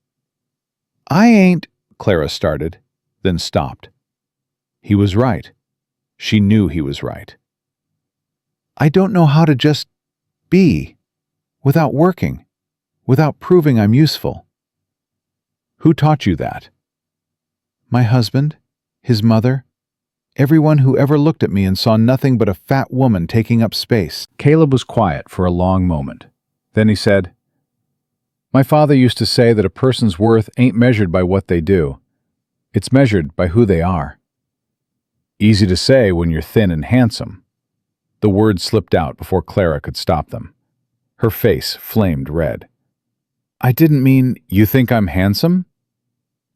Speaker 2: "I ain't,"
Speaker 1: Clara started, then stopped. He was right. She knew he was right.
Speaker 2: "I don't know how to just be, without working, without proving I'm useful."
Speaker 1: "Who taught you that?"
Speaker 2: "My husband, his mother, everyone who ever looked at me and saw nothing but a fat woman taking up space."
Speaker 1: Caleb was quiet for a long moment. Then he said, "My father used to say that a person's worth ain't measured by what they do. It's measured by who they are." Easy to say when you're thin and handsome. The words slipped out before Clara could stop them. Her face flamed red.
Speaker 2: "I didn't mean—"
Speaker 1: "You think I'm handsome?"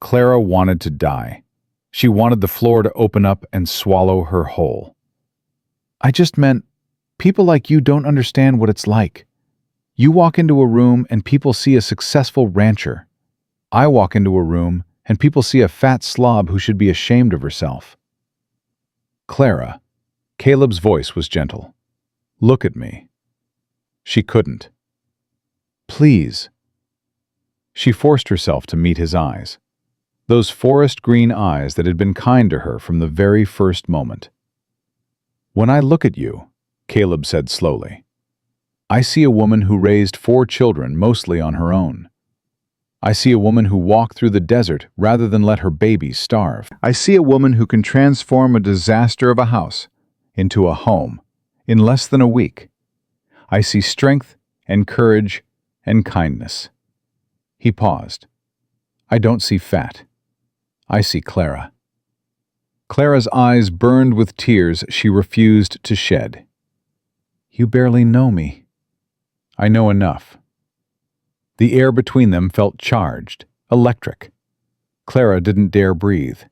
Speaker 1: Clara wanted to die. She wanted the floor to open up and swallow her whole.
Speaker 2: "I just meant, people like you don't understand what it's like. You walk into a room and people see a successful rancher. I walk into a room and people see a fat slob who should be ashamed of herself."
Speaker 1: Clara. Caleb's voice was gentle. Look at me. She couldn't. Please. She forced herself to meet his eyes. Those forest green eyes that had been kind to her from the very first moment. When I look at you, Caleb said slowly, I see a woman who raised 4 children mostly on her own. I see a woman who walked through the desert rather than let her babies starve. I see a woman who can transform a disaster of a house into a home in less than a week. I see strength and courage and kindness. He paused. I don't see fat. I see Clara. Clara's eyes burned with tears she refused to shed. You barely know me. I know enough. The air between them felt charged, electric. Clara didn't dare breathe.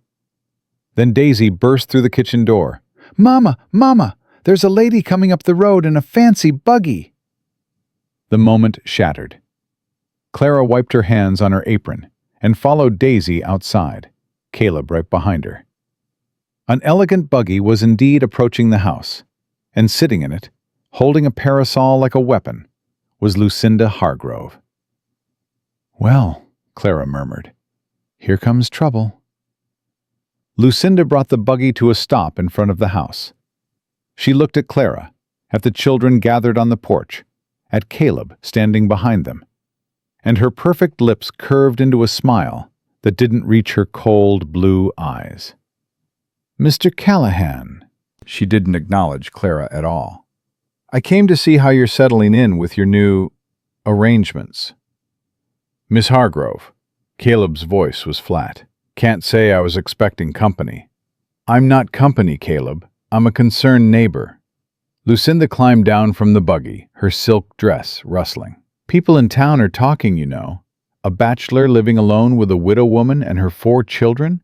Speaker 1: Then Daisy burst through the kitchen door. Mama, Mama, there's a lady coming up the road in a fancy buggy. The moment shattered. Clara wiped her hands on her apron and followed Daisy outside, Caleb right behind her. An elegant buggy was indeed approaching the house, and sitting in it, holding a parasol like a weapon, was Lucinda Hargrove. Well, Clara murmured, here comes trouble. Lucinda brought the buggy to a stop in front of the house. She looked at Clara, at the children gathered on the porch, at Caleb standing behind them, and her perfect lips curved into a smile that didn't reach her cold blue eyes. Mr. Callahan. She didn't acknowledge Clara at all. I came to see how you're settling in with your new arrangements. Miss Hargrove. Caleb's voice was flat. Can't say I was expecting company. I'm not company, Caleb. I'm a concerned neighbor. Lucinda climbed down from the buggy, her silk dress rustling. People in town are talking, you know. A bachelor living alone with a widow woman and her 4 children?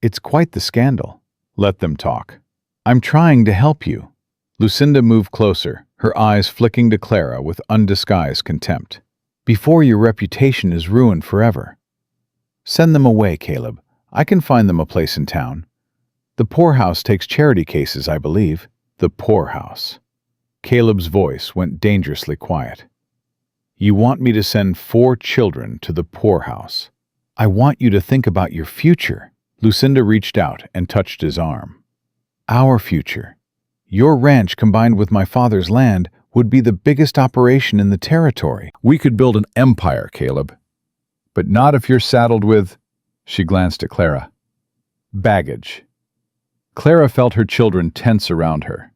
Speaker 1: It's quite the scandal. Let them talk. I'm trying to help you. Lucinda moved closer, her eyes flicking to Clara with undisguised contempt. Before your reputation is ruined forever. Send them away, Caleb. I can find them a place in town. The poorhouse takes charity cases, I believe. The poorhouse. Caleb's voice went dangerously quiet. You want me to send 4 children to the poorhouse. I want you to think about your future. Lucinda reached out and touched his arm. Our future. Your ranch combined with my father's land would be the biggest operation in the territory. We could build an empire, Caleb. But not if you're saddled with, she glanced at Clara, baggage. Clara felt her children tense around her.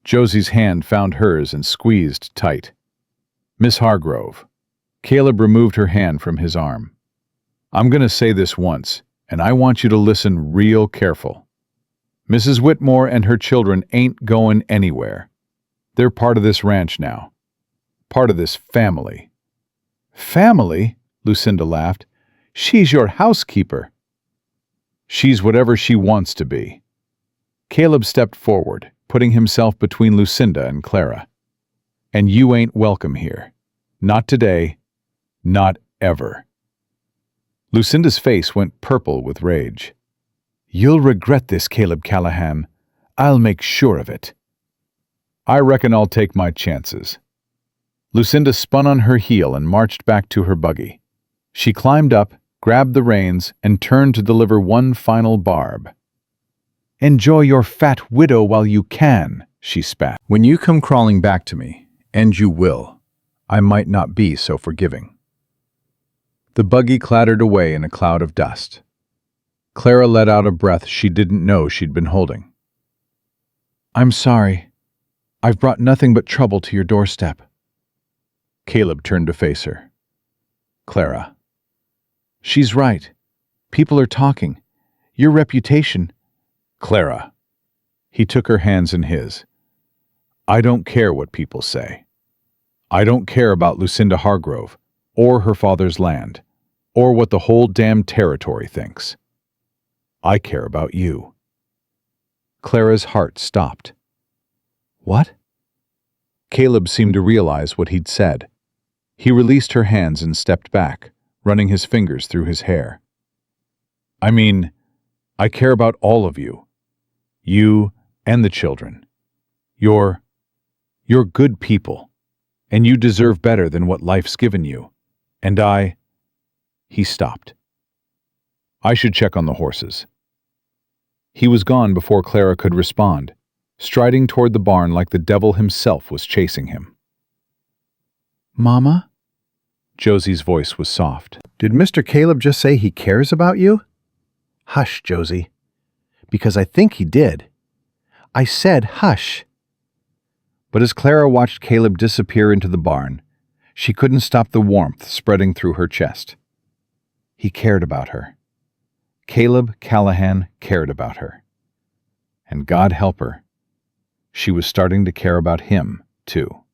Speaker 1: Josie's hand found hers and squeezed tight. Miss Hargrove. Caleb removed her hand from his arm. I'm going to say this once, and I want you to listen real careful. Mrs. Whitmore and her children ain't going anywhere. They're part of this ranch now. Part of this family. Family? Lucinda laughed. She's your housekeeper. She's whatever she wants to be. Caleb stepped forward, putting himself between Lucinda and Clara. And you ain't welcome here. Not today. Not ever. Lucinda's face went purple with rage. You'll regret this, Caleb Callahan. I'll make sure of it. I reckon I'll take my chances. Lucinda spun on her heel and marched back to her buggy. She climbed up, grabbed the reins, and turned to deliver one final barb. Enjoy your fat widow while you can, she spat. When you come crawling back to me, and you will, I might not be so forgiving. The buggy clattered away in a cloud of dust. Clara let out a breath she didn't know she'd been holding. I'm sorry. I've brought nothing but trouble to your doorstep. Caleb turned to face her. Clara. She's right. People are talking. Your reputation. Clara. He took her hands in his. I don't care what people say. I don't care about Lucinda Hargrove, or her father's land, or what the whole damn territory thinks. I care about you. Clara's heart stopped. What? Caleb seemed to realize what he'd said. He released her hands and stepped back, running his fingers through his hair. I mean, I care about all of you. You and the children. You're good people, and you deserve better than what life's given you. And He stopped. I should check on the horses. He was gone before Clara could respond, striding toward the barn like the devil himself was chasing him.
Speaker 2: Mama?
Speaker 1: Josie's voice was soft.
Speaker 2: Did Mr. Caleb just say he cares about you? Hush, Josie. Because I think he did. I said hush. But as Clara watched Caleb disappear into the barn, she couldn't stop the warmth spreading through her chest. He cared about her. Caleb Callahan cared about her. And God help her, she was starting to care about him, too.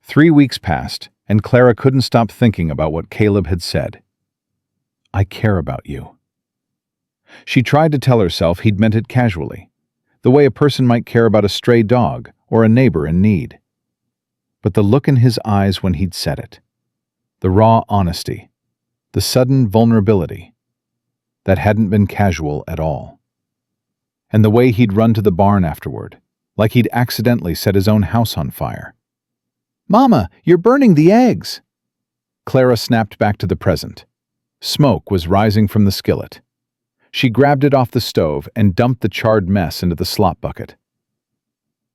Speaker 2: 3 weeks passed, and Clara couldn't stop thinking about what Caleb had said. I care about you. She tried to tell herself he'd meant it casually, the way a person might care about a stray dog or a neighbor in need. But the look in his eyes when he'd said it, the raw honesty, the sudden vulnerability, that hadn't been casual at all. And the way he'd run to the barn afterward, like he'd accidentally set his own house on fire. Mama, you're burning the eggs! Clara snapped back to the present. Smoke was rising from the skillet. She grabbed it off the stove and dumped the charred mess into the slop bucket.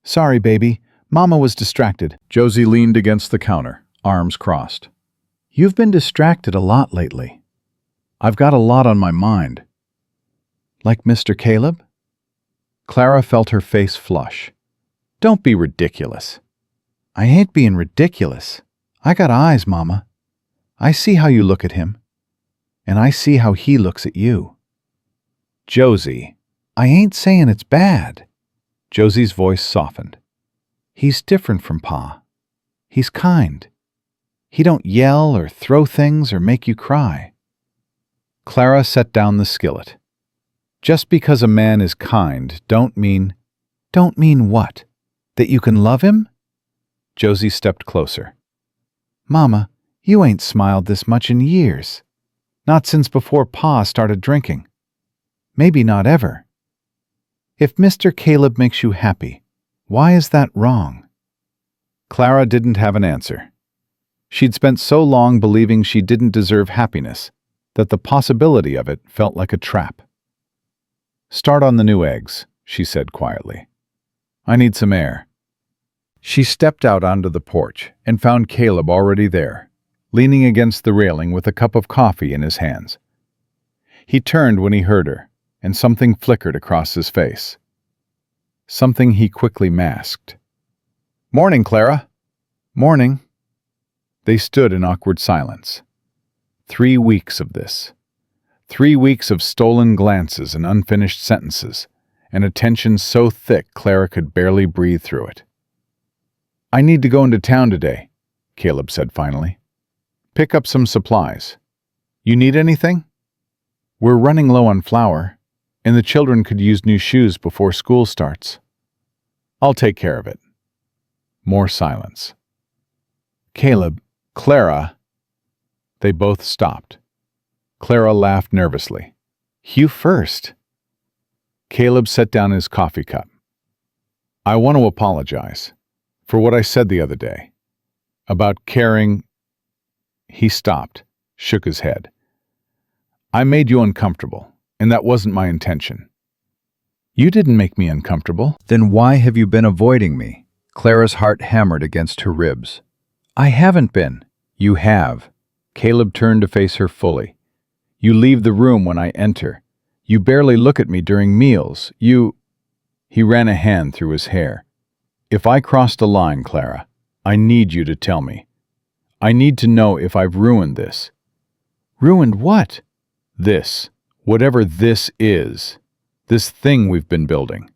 Speaker 2: Sorry, baby. Mama was distracted.
Speaker 3: Josie leaned against the counter, arms crossed.
Speaker 2: You've been distracted a lot lately.
Speaker 3: I've got a lot on my mind.
Speaker 2: Like Mr. Caleb?
Speaker 1: Clara felt her face flush. Don't be ridiculous.
Speaker 2: I ain't being ridiculous. I got eyes, Mama. I see how you look at him. And I see how he looks at you.
Speaker 1: Josie.
Speaker 2: I ain't saying it's bad.
Speaker 1: Josie's voice softened.
Speaker 2: He's different from Pa. He's kind. He don't yell or throw things or make you cry.
Speaker 1: Clara set down the skillet. Just because a man is kind don't mean...
Speaker 2: Don't mean what? That you can love him?
Speaker 1: Josie stepped closer.
Speaker 2: Mama, you ain't smiled this much in years. Not since before Pa started drinking. Maybe not ever. If Mr. Caleb makes you happy, why is that wrong?
Speaker 1: Clara didn't have an answer. She'd spent so long believing she didn't deserve happiness that the possibility of it felt like a trap. Start on the new eggs, she said quietly. I need some air. She stepped out onto the porch and found Caleb already there, leaning against the railing with a cup of coffee in his hands. He turned when he heard her, and something flickered across his face. Something he quickly masked. Morning, Clara.
Speaker 2: Morning.
Speaker 1: They stood in awkward silence. 3 weeks of this. 3 weeks of stolen glances and unfinished sentences, and a tension so thick Clara could barely breathe through it. I need to go into town today, Caleb said finally. Pick up some supplies. You need anything? We're running low on flour, and the children could use new shoes before school starts. I'll take care of it. More silence. Caleb, Clara. They both stopped. Clara laughed nervously. You first. Caleb set down his coffee cup. I want to apologize for what I said the other day about caring. He stopped, shook his head. I made you uncomfortable, and that wasn't my intention. You didn't make me uncomfortable.
Speaker 3: Then why have you been avoiding me? Clara's heart hammered against her ribs.
Speaker 1: I haven't been.
Speaker 3: You have.
Speaker 1: Caleb turned to face her fully. You leave the room when I enter. You barely look at me during meals. He ran a hand through his hair. If I crossed a line, Clara, I need you to tell me. I need to know if I've ruined this.
Speaker 2: Ruined what?
Speaker 1: This. Whatever this is. This thing we've been building.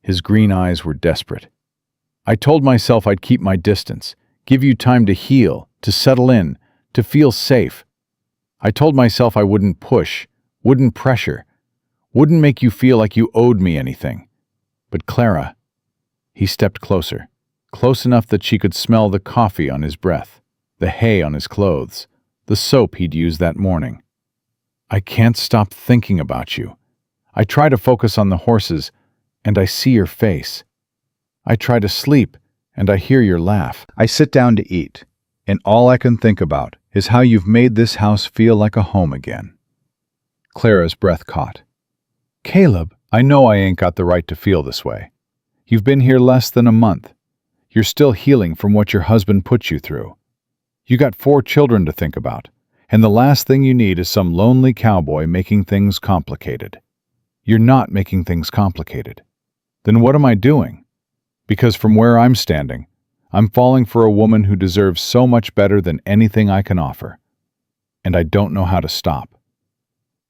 Speaker 1: His green eyes were desperate. I told myself I'd keep my distance, give you time to heal, to settle in, to feel safe. I told myself I wouldn't push, wouldn't pressure, wouldn't make you feel like you owed me anything. But Clara, he stepped closer, close enough that she could smell the coffee on his breath, the hay on his clothes, the soap he'd used that morning. I can't stop thinking about you.
Speaker 2: I try to focus on the horses, and I see your face. I try to sleep, and I hear your laugh.
Speaker 1: I sit down to eat, and all I can think about is how you've made this house feel like a home again. Clara's breath caught. Caleb, I know I ain't got the right to feel this way. You've been here less than a month. You're still healing from what your husband put you through. You got 4 children to think about, and the last thing you need is some lonely cowboy making things complicated. You're not making things complicated. Then what am I doing? Because from where I'm standing, I'm falling for a woman who deserves so much better than anything I can offer. And I don't know how to stop.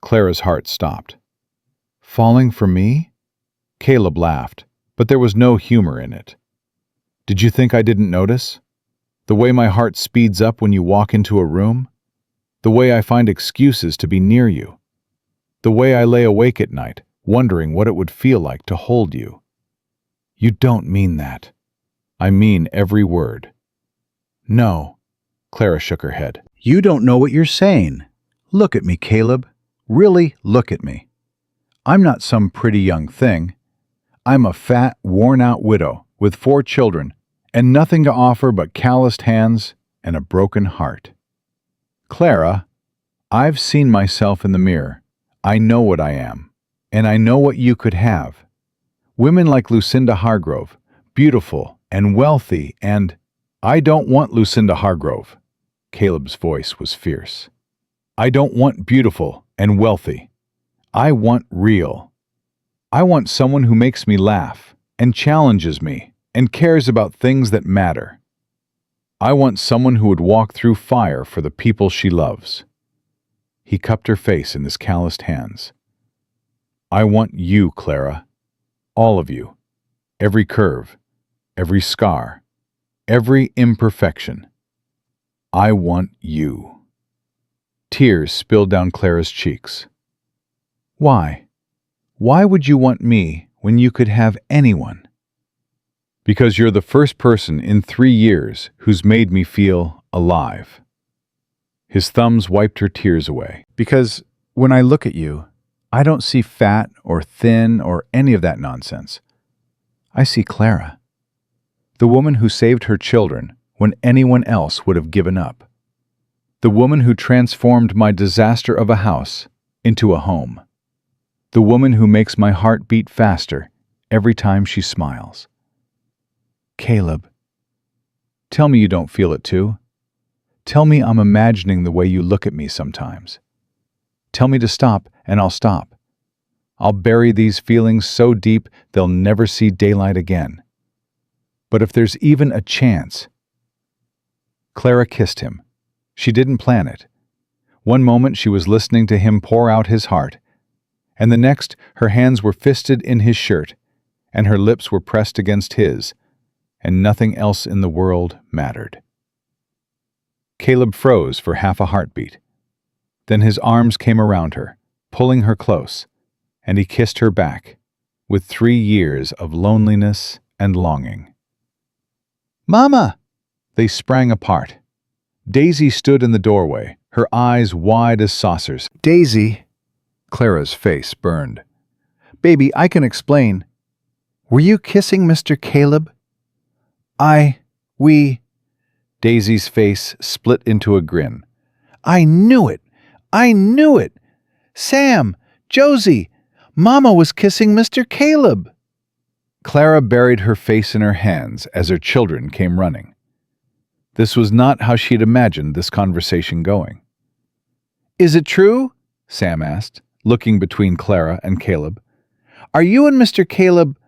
Speaker 1: Clara's heart stopped. Falling for me? Caleb laughed, but there was no humor in it. Did you think I didn't notice? The way my heart speeds up when you walk into a room? The way I find excuses to be near you? The way I lay awake at night, wondering what it would feel like to hold you? You don't mean that. I mean every word. No. Clara shook her head.
Speaker 3: You don't know what you're saying.
Speaker 1: Look at me, Caleb. Really look at me. I'm not some pretty young thing. I'm a fat, worn-out widow with 4 children and nothing to offer but calloused hands and a broken heart. Clara, I've seen myself in the mirror. I know what I am, and I know what you could have. Women like Lucinda Hargrove, beautiful and wealthy, and I don't want Lucinda Hargrove. Caleb's voice was fierce. I don't want beautiful and wealthy. I want real. I want someone who makes me laugh and challenges me and cares about things that matter. I want someone who would walk through fire for the people she loves. He cupped her face in his calloused hands. I want you, Clara. All of you. Every curve, every scar, every imperfection. I want you. Tears spilled down Clara's cheeks. Why? Why would you want me when you could have anyone? Because you're the first person in 3 years who's made me feel alive. His thumbs wiped her tears away. Because when I look at you, I don't see fat or thin or any of that nonsense. I see Clara. The woman who saved her children when anyone else would have given up. The woman who transformed my disaster of a house into a home. The woman who makes my heart beat faster every time she smiles. Caleb, tell me you don't feel it too. Tell me I'm imagining the way you look at me sometimes. Tell me to stop, and I'll stop. I'll bury these feelings so deep they'll never see daylight again. But if there's even a chance... Clara kissed him. She didn't plan it. One moment she was listening to him pour out his heart, and the next her hands were fisted in his shirt, and her lips were pressed against his, and nothing else in the world mattered. Caleb froze for half a heartbeat. Then his arms came around her, pulling her close, and he kissed her back, with 3 years of loneliness and longing. Mama! They sprang apart. Daisy stood in the doorway, her eyes wide as saucers. Daisy! Clara's face burned. Baby, I can explain. Were you kissing Mr. Caleb? We... Daisy's face split into a grin. I knew it! I knew it! Sam! Josie! Mama was kissing Mr. Caleb! Clara buried her face in her hands as her children came running. This was not how she had imagined this conversation going. Is it true? Sam asked, looking between Clara and Caleb. Are you and Mr. Caleb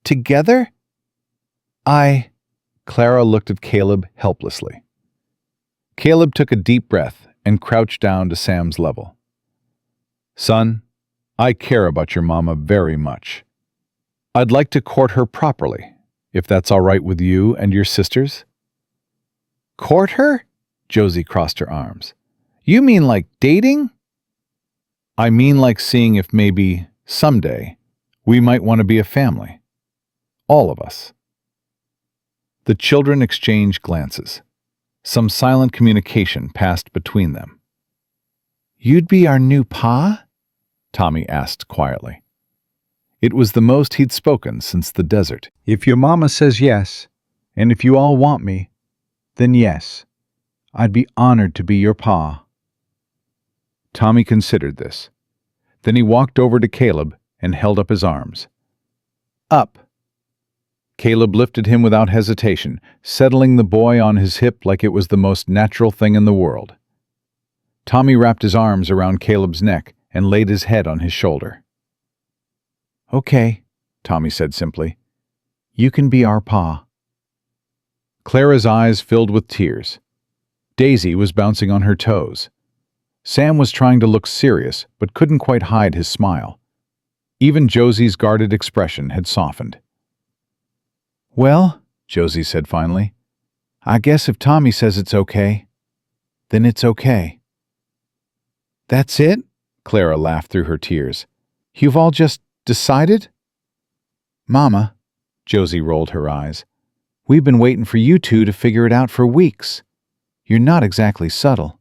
Speaker 1: together? Clara looked at Caleb helplessly. Caleb took a deep breath and crouched down to Sam's level. Son, I care about your mama very much. I'd like to court her properly, if that's all right with you and your sisters. Court her? Josie crossed her arms. You mean like dating? I mean like seeing if maybe, someday, we might want to be a family. All of us. The children exchanged glances. Some silent communication passed between them. You'd be our new pa? Tommy asked quietly. It was the most he'd spoken since the desert.
Speaker 3: If your mama says yes, and if you all want me, then yes, I'd be honored to be your pa.
Speaker 1: Tommy considered this. Then he walked over to Caleb and held up his arms. Up! Caleb lifted him without hesitation, settling the boy on his hip like it was the most natural thing in the world. Tommy wrapped his arms around Caleb's neck and laid his head on his shoulder.
Speaker 2: Okay, Tommy said simply. You can be our pa.
Speaker 1: Clara's eyes filled with tears. Daisy was bouncing on her toes. Sam was trying to look serious, but couldn't quite hide his smile. Even Josie's guarded expression had softened.
Speaker 2: Well, Josie said finally, I guess if Tommy says it's okay, then it's okay. That's it? Clara laughed through her tears. You've all just decided? Mama, Josie rolled her eyes, we've been waiting for you two to figure it out for weeks. You're not exactly subtle.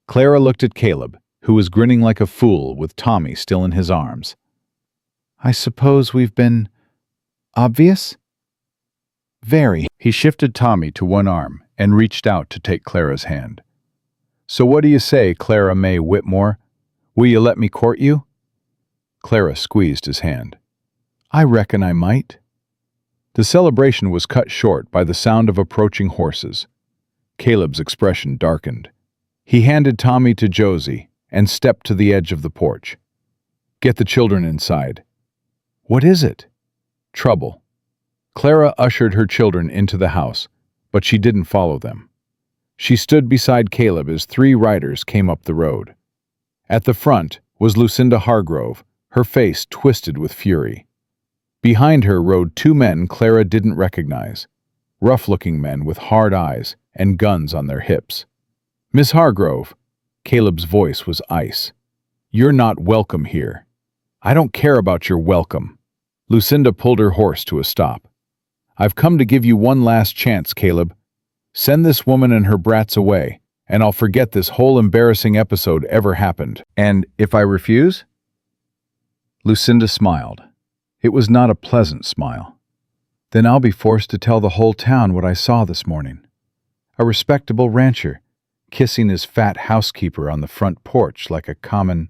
Speaker 1: Clara looked at Caleb, who was grinning like a fool with Tommy still in his arms.
Speaker 2: I suppose we've been obvious? Very.
Speaker 1: He shifted Tommy to one arm and reached out to take Clara's hand. So what do you say, Clara May Whitmore? Will you let me court you? Clara squeezed his hand. I reckon I might. The celebration was cut short by the sound of approaching horses. Caleb's expression darkened. He handed Tommy to Josie and stepped to the edge of the porch. Get the children inside. What is it? Trouble. Clara ushered her children into the house, but she didn't follow them. She stood beside Caleb as 3 riders came up the road. At the front was Lucinda Hargrove, her face twisted with fury. Behind her rode 2 men Clara didn't recognize, rough-looking men with hard eyes and guns on their hips. Miss Hargrove, Caleb's voice was ice. You're not welcome here. I don't care about your welcome. Lucinda pulled her horse to a stop. I've come to give you one last chance, Caleb. Send this woman and her brats away, and I'll forget this whole embarrassing episode ever happened. And if I refuse? Lucinda smiled. It was not a pleasant smile. Then I'll be forced to tell the whole town what I saw this morning. A respectable rancher, kissing his fat housekeeper on the front porch like a common...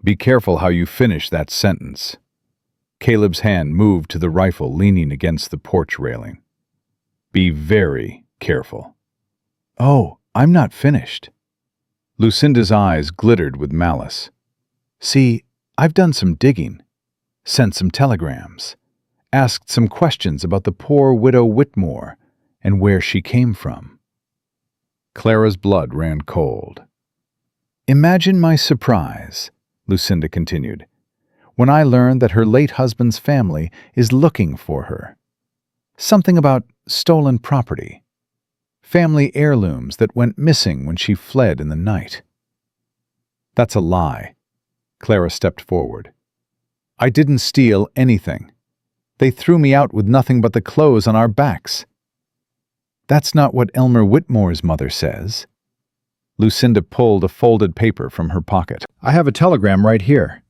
Speaker 1: Be careful how you finish that sentence. Caleb's hand moved to the rifle leaning against the porch railing. Be very careful.
Speaker 2: Oh, I'm not finished.
Speaker 1: Lucinda's eyes glittered with malice.
Speaker 2: See, I've done some digging, sent some telegrams, asked some questions about the poor widow Whitmore and where she came from.
Speaker 1: Clara's blood ran cold.
Speaker 2: Imagine my surprise, Lucinda continued, when I learned that her late husband's family is looking for her. Something about stolen property. Family heirlooms that went missing when she fled in the night.
Speaker 1: That's a lie. Clara stepped forward. I didn't steal anything. They threw me out with nothing but the clothes on our backs.
Speaker 2: That's not what Elmer Whitmore's mother says.
Speaker 1: Lucinda pulled a folded paper from her pocket. I have a telegram right here.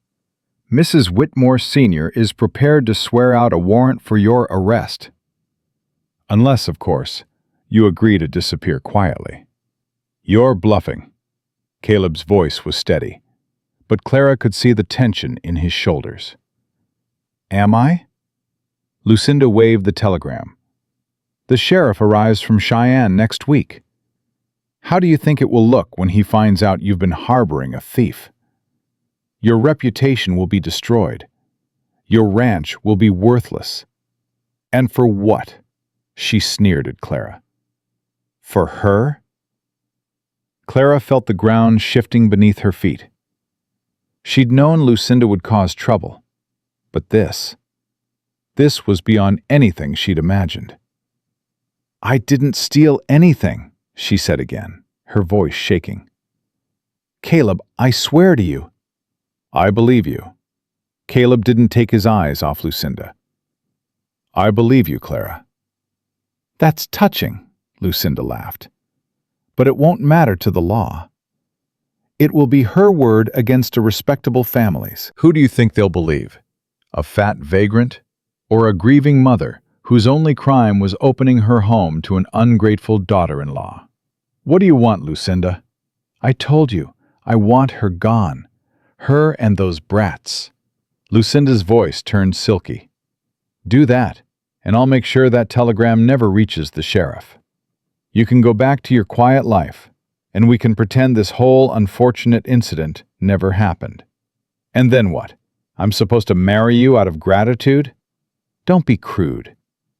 Speaker 1: Mrs. Whitmore Sr. is prepared to swear out a warrant for your arrest. Unless, of course, you agree to disappear quietly. You're bluffing. Caleb's voice was steady, but Clara could see the tension in his shoulders. Am I? Lucinda waved the telegram. The sheriff arrives from Cheyenne next week. How do you think it will look when he finds out you've been harboring a thief? Your reputation will be destroyed. Your ranch will be worthless. And for what? She sneered at Clara. For her? Clara felt the ground shifting beneath her feet. She'd known Lucinda would cause trouble, but this was beyond anything she'd imagined. I didn't steal anything, she said again, her voice shaking. Caleb, I swear to you. I believe you. Caleb didn't take his eyes off Lucinda. I believe you, Clara. That's touching, Lucinda laughed. But it won't matter to the law. It will be her word against a respectable family's. Who do you think they'll believe? A fat vagrant? Or a grieving mother whose only crime was opening her home to an ungrateful daughter-in-law? What do you want, Lucinda? I told you, I want her gone. Her and those brats. Lucinda's voice turned silky. Do that, and I'll make sure that telegram never reaches the sheriff. You can go back to your quiet life, and we can pretend this whole unfortunate incident never happened. And then what? I'm supposed to marry you out of gratitude? Don't be crude.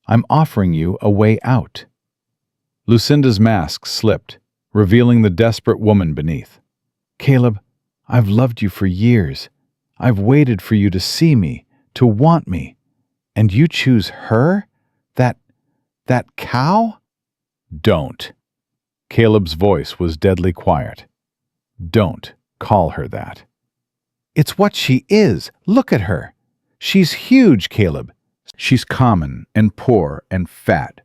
Speaker 1: I'm offering you a way out. Lucinda's mask slipped, revealing the desperate woman beneath. Caleb, I've loved you for years. I've waited for you to see me, to want me. And you choose her? That cow? Don't. Caleb's voice was deadly quiet. Don't call her that. It's what she is. Look at her. She's huge, Caleb. She's common and poor and fat.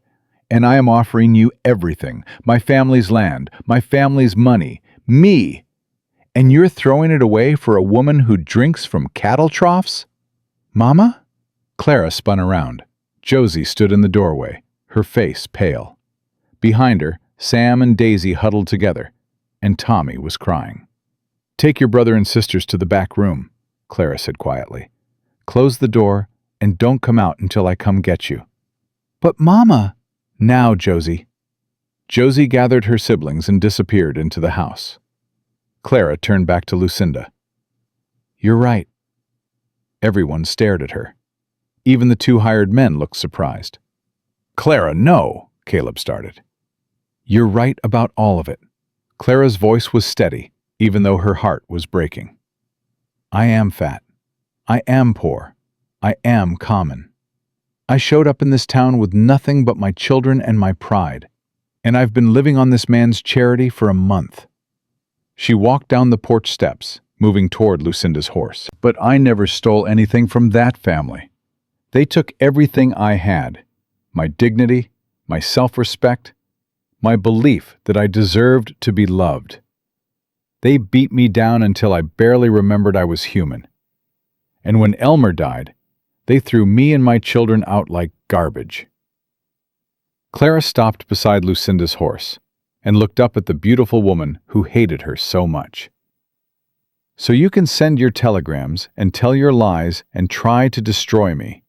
Speaker 1: And I am offering you everything. My family's land, my family's money, me. And you're throwing it away for a woman who drinks from cattle troughs? Mama? Clara spun around. Josie stood in the doorway, her face pale. Behind her, Sam and Daisy huddled together, and Tommy was crying. Take your brother and sisters to the back room, Clara said quietly. Close the door and don't come out until I come get you. But Mama! Now, Josie. Josie gathered her siblings and disappeared into the house. Clara turned back to Lucinda. You're right. Everyone stared at her. Even the two hired men looked surprised. Clara, no, Caleb started. You're right about all of it. Clara's voice was steady, even though her heart was breaking. I am fat. I am poor. I am common. I showed up in this town with nothing but my children and my pride, and I've been living on this man's charity for a month. She walked down the porch steps, moving toward Lucinda's horse. But I never stole anything from that family. They took everything I had, my dignity, my self-respect, my belief that I deserved to be loved. They beat me down until I barely remembered I was human. And when Elmer died, they threw me and my children out like garbage. Clara stopped beside Lucinda's horse and looked up at the beautiful woman who hated her so much. So you can send your telegrams and tell your lies and try to destroy me.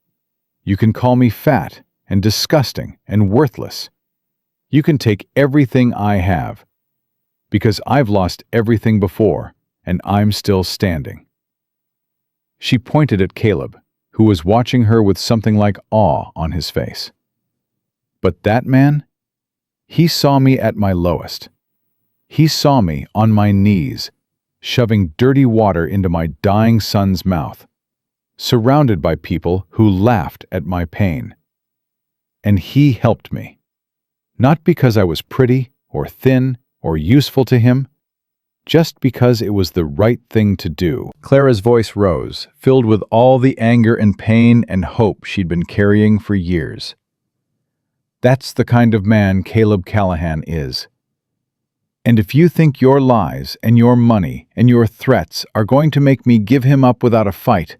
Speaker 1: You can call me fat and disgusting and worthless. You can take everything I have, because I've lost everything before and I'm still standing. She pointed at Caleb, who was watching her with something like awe on his face. But that man? He saw me at my lowest. He saw me on my knees, shoving dirty water into my dying son's mouth, surrounded by people who laughed at my pain. And he helped me. Not because I was pretty or thin or useful to him, just because it was the right thing to do. Clara's voice rose, filled with all the anger and pain and hope she'd been carrying for years. That's the kind of man Caleb Callahan is. And if you think your lies and your money and your threats are going to make me give him up without a fight,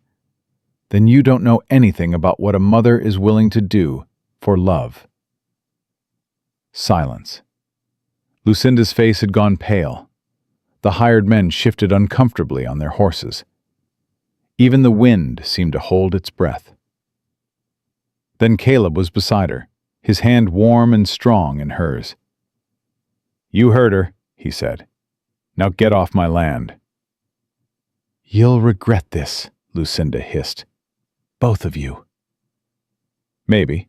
Speaker 1: then you don't know anything about what a mother is willing to do for love. Silence. Lucinda's face had gone pale. The hired men shifted uncomfortably on their horses. Even the wind seemed to hold its breath. Then Caleb was beside her, his hand warm and strong in hers. You heard her, he said. Now get off my land. You'll regret this, Lucinda hissed. Both of you. Maybe.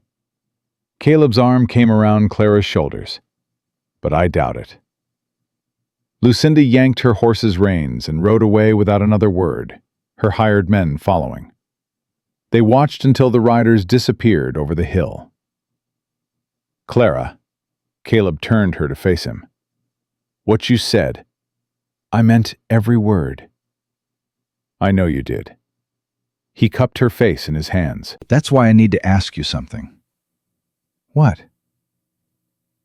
Speaker 1: Caleb's arm came around Clara's shoulders, but I doubt it. Lucinda yanked her horse's reins and rode away without another word, her hired men following. They watched until the riders disappeared over the hill. Clara, Caleb turned her to face him. What you said, I meant every word. I know you did. He cupped her face in his hands. That's why I need to ask you something. What?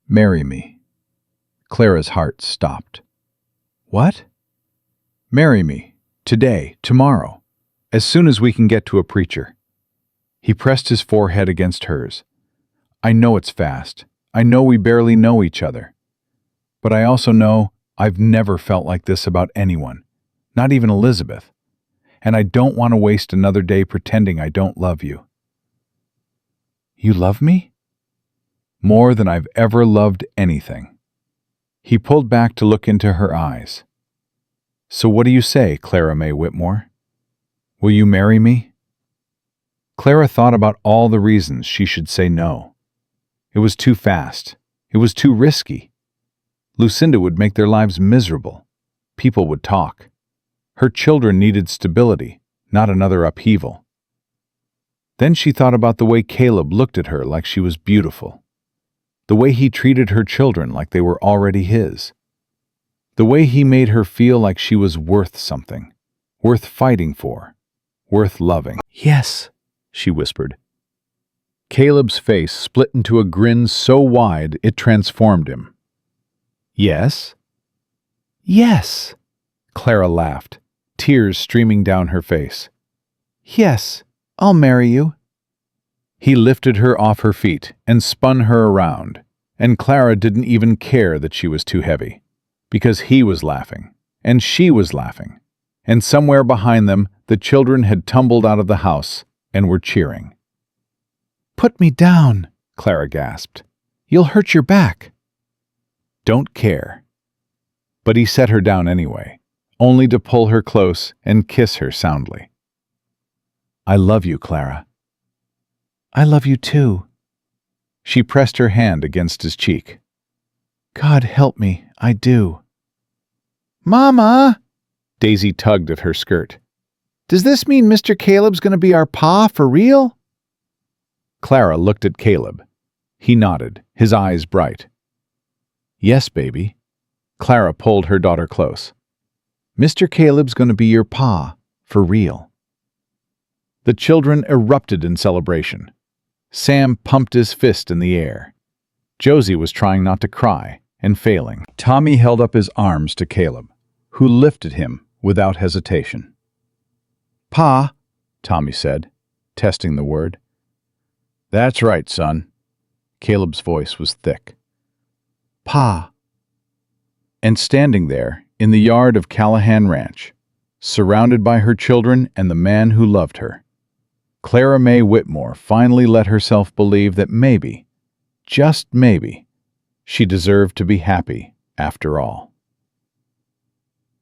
Speaker 1: Marry me. Clara's heart stopped. What? Marry me. Today, tomorrow. As soon as we can get to a preacher." He pressed his forehead against hers. "I know it's fast. I know we barely know each other. But I also know I've never felt like this about anyone, not even Elizabeth. And I don't want to waste another day pretending I don't love you." "You love me?" "More than I've ever loved anything." He pulled back to look into her eyes. "So what do you say, Clara May Whitmore? Will you marry me?" Clara thought about all the reasons she should say no. It was too fast. It was too risky. Lucinda would make their lives miserable. People would talk. Her children needed stability, not another upheaval. Then she thought about the way Caleb looked at her like she was beautiful. The way he treated her children like they were already his. The way he made her feel like she was worth something, worth fighting for, worth loving.
Speaker 2: "Yes,"
Speaker 1: she whispered. Caleb's face split into a grin so wide it transformed him. "Yes?"
Speaker 2: "Yes."
Speaker 1: Clara laughed, tears streaming down her face.
Speaker 2: "Yes, I'll marry you."
Speaker 1: He lifted her off her feet and spun her around, and Clara didn't even care that she was too heavy, because he was laughing, and she was laughing, and somewhere behind them the children had tumbled out of the house and were cheering.
Speaker 2: "Put me down," Clara gasped. "You'll hurt your back."
Speaker 1: "Don't care." But he set her down anyway, only to pull her close and kiss her soundly. "I love you, Clara."
Speaker 2: "I love you too."
Speaker 1: She pressed her hand against his cheek.
Speaker 2: "God help me, I do." "Mama!"
Speaker 1: Daisy tugged at her skirt.
Speaker 2: "Does this mean Mr. Caleb's going to be our pa for real?"
Speaker 1: Clara looked at Caleb. He nodded, his eyes bright. "Yes, baby." Clara pulled her daughter close.
Speaker 2: "Mr. Caleb's going to be your pa, for real."
Speaker 1: The children erupted in celebration. Sam pumped his fist in the air. Josie was trying not to cry, and failing. Tommy held up his arms to Caleb, who lifted him without hesitation.
Speaker 2: "Pa,"
Speaker 1: Tommy said, testing the word. "That's right, son." Caleb's voice was thick.
Speaker 2: "Pa."
Speaker 1: And standing there, in the yard of Callahan Ranch, surrounded by her children and the man who loved her, Clara May Whitmore finally let herself believe that maybe, just maybe, she deserved to be happy after all.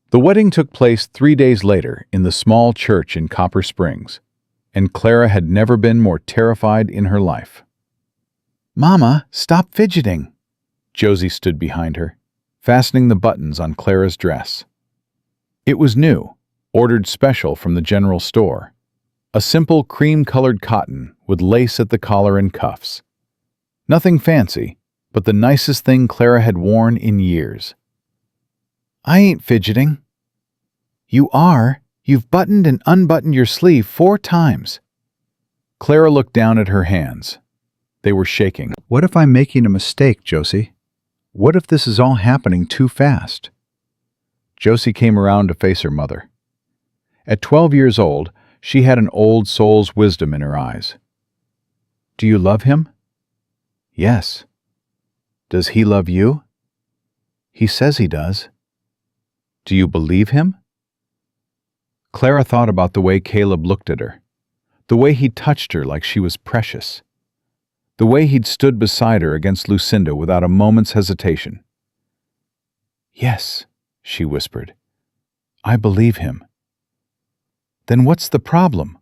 Speaker 1: The wedding took place 3 days later in the small church in Copper Springs, and Clara had never been more terrified in her life.
Speaker 2: "Mama, stop fidgeting."
Speaker 1: Josie stood behind her, fastening the buttons on Clara's dress. It was new, ordered special from the general store. A simple cream-colored cotton with lace at the collar and cuffs. Nothing fancy, but the nicest thing Clara had worn in years.
Speaker 2: "I ain't fidgeting." "You are. You've buttoned and unbuttoned your sleeve 4 times.
Speaker 1: Clara looked down at her hands. They were shaking.
Speaker 3: What if I'm making a mistake, Josie? What if this is all happening too fast?
Speaker 1: Josie came around to face her mother. At 12 years old, she had an old soul's wisdom in her eyes. "Do you love him?" "Yes." "Does he love you?" "He says he does." "Do you believe him?" Clara thought about the way Caleb looked at her, the way he touched her like she was precious, the way he'd stood beside her against Lucinda without a moment's hesitation. "Yes," she whispered. "I believe him." "Then what's the problem?"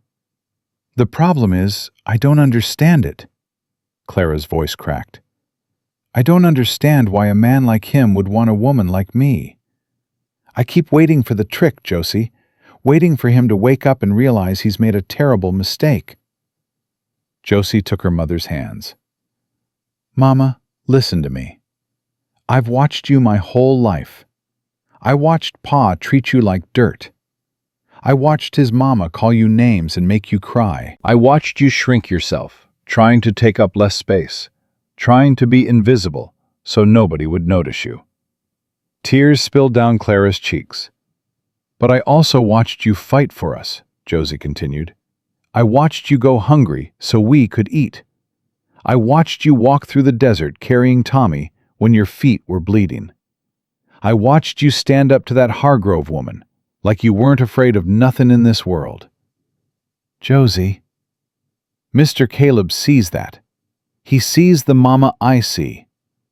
Speaker 1: "The problem is, I don't understand it." Clara's voice cracked. "I don't understand why a man like him would want a woman like me. I keep waiting for the trick, Josie, waiting for him to wake up and realize he's made a terrible mistake." Josie took her mother's hands. "Mama, listen to me. I've watched you my whole life. I watched Pa treat you like dirt. I watched his mama call you names and make you cry. I watched you shrink yourself, trying to take up less space, trying to be invisible so nobody would notice you." Tears spilled down Clara's cheeks. "But I also watched you fight for us, Josie continued. I watched you go hungry so we could eat. I watched you walk through the desert carrying Tommy when your feet were bleeding. I watched you stand up to that Hargrove woman like you weren't afraid of nothing in this world. Josie, Mr. Caleb sees that. He sees the mama I see,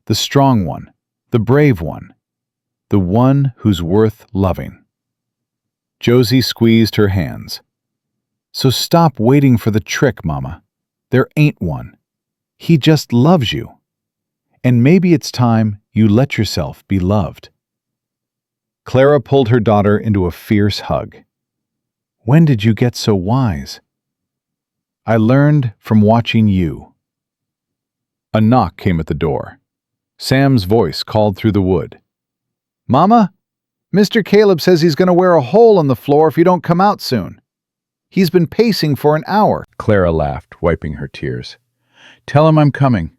Speaker 1: the strong one, the brave one, the one who's worth loving. Josie squeezed her hands. So stop waiting for the trick, Mama. There ain't one. He just loves you. And maybe it's time you let yourself be loved. Clara pulled her daughter into a fierce hug. When did you get so wise? I learned from watching you. A knock came at the door. Sam's voice called through the wood. Mama, Mr. Caleb says he's going to wear a hole in the floor if you don't come out soon. He's been pacing for an hour. Clara laughed, wiping her tears. Tell him I'm coming.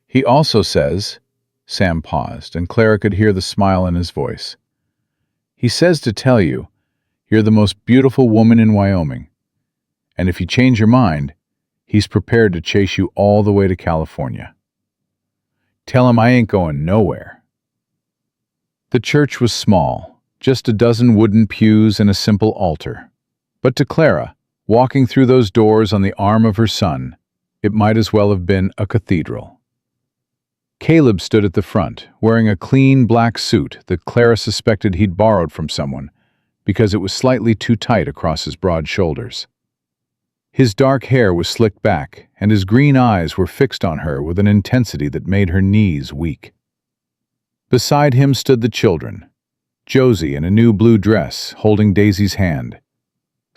Speaker 1: He also says, Sam paused, and Clara could hear the smile in his voice. He says to tell you, you're the most beautiful woman in Wyoming. And if you change your mind, he's prepared to chase you all the way to California. Tell him I ain't going nowhere. The church was small, just a dozen wooden pews and a simple altar. But to Clara, walking through those doors on the arm of her son, it might as well have been a cathedral. Caleb stood at the front, wearing a clean black suit that Clara suspected he'd borrowed from someone because it was slightly too tight across his broad shoulders. His dark hair was slicked back, and his green eyes were fixed on her with an intensity that made her knees weak. Beside him stood the children, Josie in a new blue dress holding Daisy's hand,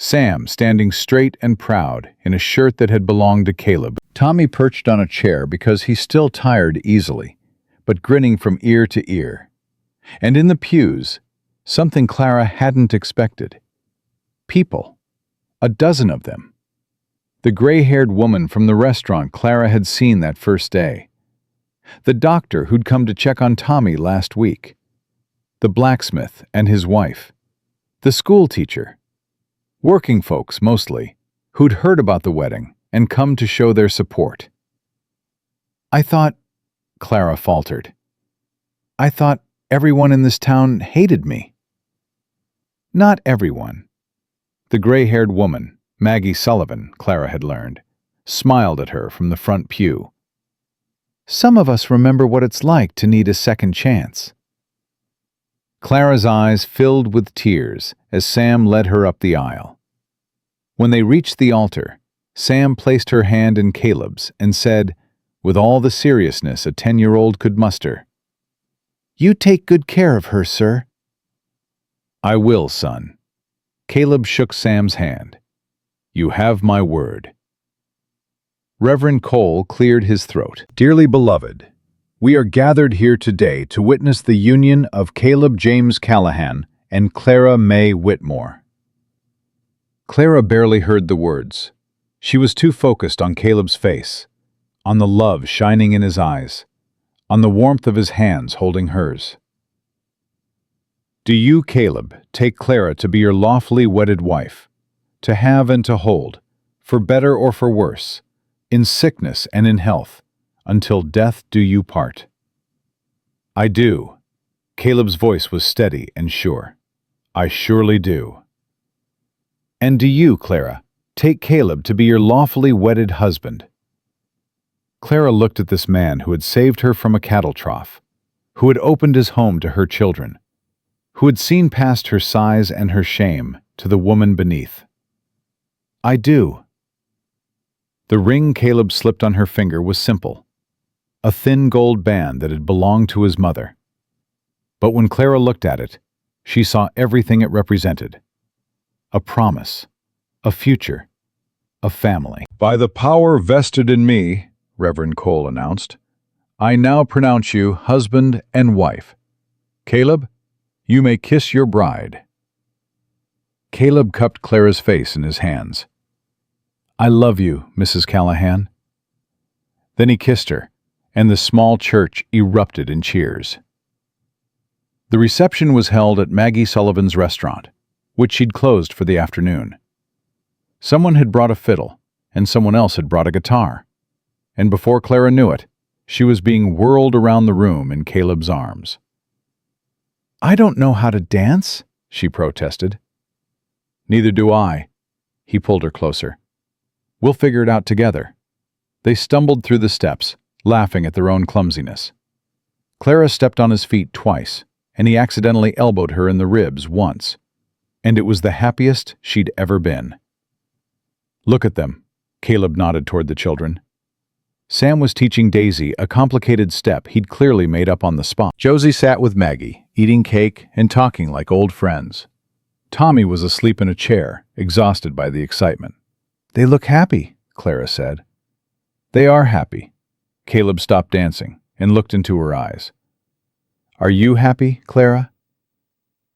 Speaker 1: Sam standing straight and proud in a shirt that had belonged to Caleb. Tommy perched on a chair because he still tired easily, but grinning from ear to ear. And in the pews, something Clara hadn't expected. People. A dozen of them. The gray-haired woman from the restaurant Clara had seen that first day. The doctor who'd come to check on Tommy last week. The blacksmith and his wife. The school teacher. Working folks, mostly, who'd heard about the wedding and come to show their support. I thought, Clara faltered, I thought everyone in this town hated me. Not everyone. The gray-haired woman, Maggie Sullivan, Clara had learned, smiled at her from the front pew. Some of us remember what it's like to need a second chance. Clara's eyes filled with tears as Sam led her up the aisle. When they reached the altar, Sam placed her hand in Caleb's and said, with all the seriousness a 10-year-old could muster, You take good care of her, sir. I will, son. Caleb shook Sam's hand. You have my word. Reverend Cole cleared his throat. Dearly beloved, we are gathered here today to witness the union of Caleb James Callahan and Clara May Whitmore. Clara barely heard the words. She was too focused on Caleb's face, on the love shining in his eyes, on the warmth of his hands holding hers. Do you, Caleb, take Clara to be your lawfully wedded wife, to have and to hold, for better or for worse, in sickness and in health, until death do you part? I do. Caleb's voice was steady and sure. I surely do. And do you, Clara, take Caleb to be your lawfully wedded husband? Clara looked at this man who had saved her from a cattle trough, who had opened his home to her children, who had seen past her size and her shame to the woman beneath. I do. The ring Caleb slipped on her finger was simple, a thin gold band that had belonged to his mother. But when Clara looked at it, she saw everything it represented. A promise, a future, a family. By the power vested in me, Reverend Cole announced, I now pronounce you husband and wife. Caleb, you may kiss your bride. Caleb cupped Clara's face in his hands. I love you, Mrs. Callahan. Then he kissed her, and the small church erupted in cheers. The reception was held at Maggie Sullivan's restaurant, which she'd closed for the afternoon. Someone had brought a fiddle, and someone else had brought a guitar. And before Clara knew it, she was being whirled around the room in Caleb's arms.
Speaker 2: "I don't know how to dance," she protested.
Speaker 1: "Neither do I." He pulled her closer. "We'll figure it out together." They stumbled through the steps, laughing at their own clumsiness. Clara stepped on his feet twice, and he accidentally elbowed her in the ribs once. And it was the happiest she'd ever been. "Look at them," Caleb nodded toward the children. Sam was teaching Daisy a complicated step he'd clearly made up on the spot. Josie sat with Maggie, eating cake and talking like old friends. Tommy was asleep in a chair, exhausted by the excitement.
Speaker 2: "They look happy," Clara said.
Speaker 1: "They are happy." Caleb stopped dancing and looked into her eyes. "Are you happy, Clara?"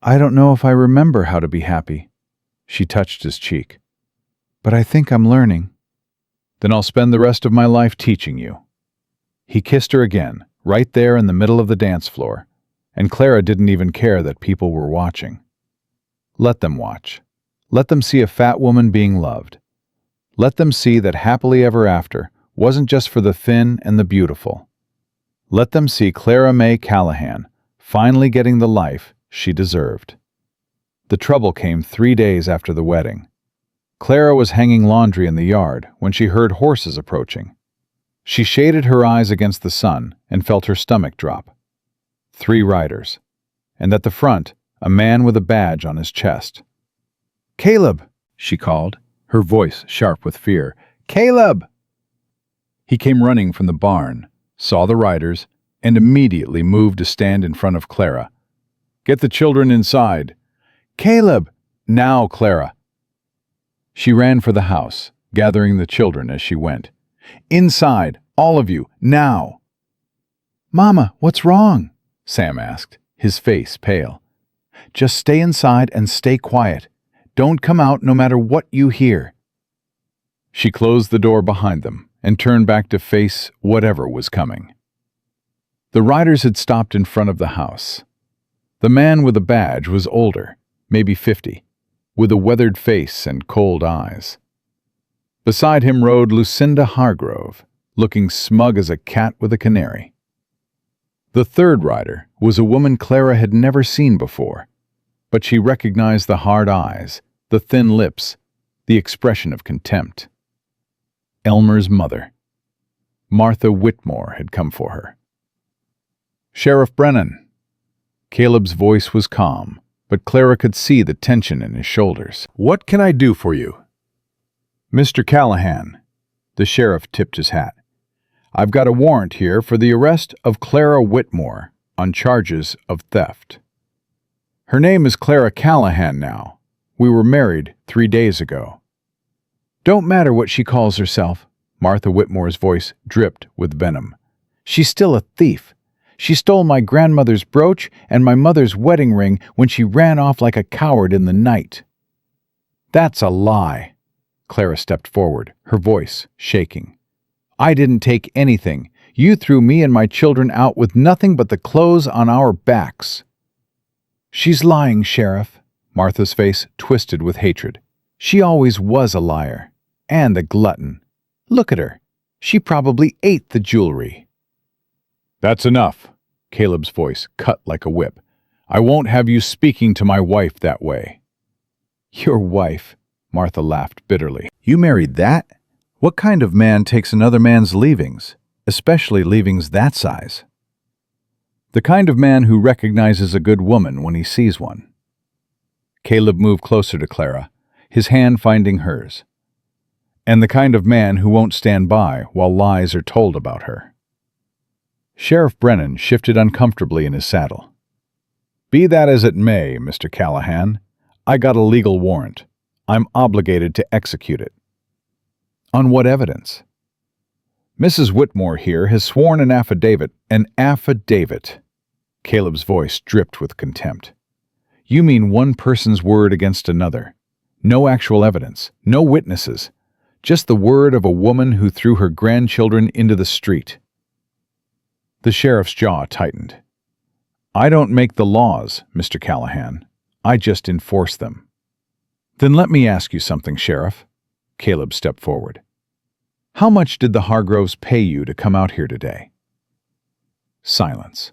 Speaker 2: "I don't know if I remember how to be happy."
Speaker 1: She touched his cheek.
Speaker 2: "But I think I'm learning."
Speaker 1: "Then I'll spend the rest of my life teaching you." He kissed her again, right there in the middle of the dance floor, and Clara didn't even care that people were watching. Let them watch. Let them see a fat woman being loved. Let them see that happily ever after wasn't just for the thin and the beautiful. Let them see Clara May Callahan finally getting the life she deserved. The trouble came 3 days after the wedding. Clara was hanging laundry in the yard when she heard horses approaching. She shaded her eyes against the sun and felt her stomach drop. 3 riders, and at the front, a man with a badge on his chest.
Speaker 2: "Caleb!"
Speaker 1: she called, her voice sharp with fear. "Caleb!" He came running from the barn, saw the riders, and immediately moved to stand in front of Clara. "Get the children inside." "Caleb!" "Now, Clara!" She ran for the house, gathering the children as she went. "Inside, all of you, now!"
Speaker 2: "Mama, what's wrong?"
Speaker 1: Sam asked, his face pale. "Just stay inside and stay quiet. Don't come out no matter what you hear." She closed the door behind them and turned back to face whatever was coming. The riders had stopped in front of the house. The man with the badge was older, maybe 50, with a weathered face and cold eyes. Beside him rode Lucinda Hargrove, looking smug as a cat with a canary. The third rider was a woman Clara had never seen before, but she recognized the hard eyes, the thin lips, the expression of contempt. Elmer's mother. Martha Whitmore had come for her. "Sheriff Brennan." Caleb's voice was calm, but Clara could see the tension in his shoulders. "What can I do for you?" "Mr. Callahan." The sheriff tipped his hat. "I've got a warrant here for the arrest of Clara Whitmore on charges of theft. Her name is Clara Callahan now. We were married 3 days ago." "Don't matter what she calls herself." Martha Whitmore's voice dripped with venom. "She's still a thief. She stole my grandmother's brooch and my mother's wedding ring when she ran off like a coward in the night." "That's a lie." Clara stepped forward, her voice shaking. "I didn't take anything. You threw me and my children out with nothing but the clothes on our backs." "She's lying, Sheriff." Martha's face twisted with hatred. "She always was a liar. And a glutton. Look at her. She probably ate the jewelry." "That's enough." Caleb's voice cut like a whip. "I won't have you speaking to my wife that way." "Your wife?" Martha laughed bitterly. "You married that? What kind of man takes another man's leavings, especially leavings that size?" "The kind of man who recognizes a good woman when he sees one." Caleb moved closer to Clara, his hand finding hers. "And the kind of man who won't stand by while lies are told about her." Sheriff Brennan shifted uncomfortably in his saddle. "Be that as it may, Mr. Callahan, I got a legal warrant. I'm obligated to execute it." "On what evidence?" "Mrs. Whitmore here has sworn an affidavit." "An affidavit." Caleb's voice dripped with contempt. "You mean one person's word against another. No actual evidence, no witnesses, just the word of a woman who threw her grandchildren into the street." The sheriff's jaw tightened. "I don't make the laws, Mr. Callahan. I just enforce them." "Then let me ask you something, Sheriff. Caleb stepped forward. "How much did the Hargroves pay you to come out here today?" Silence.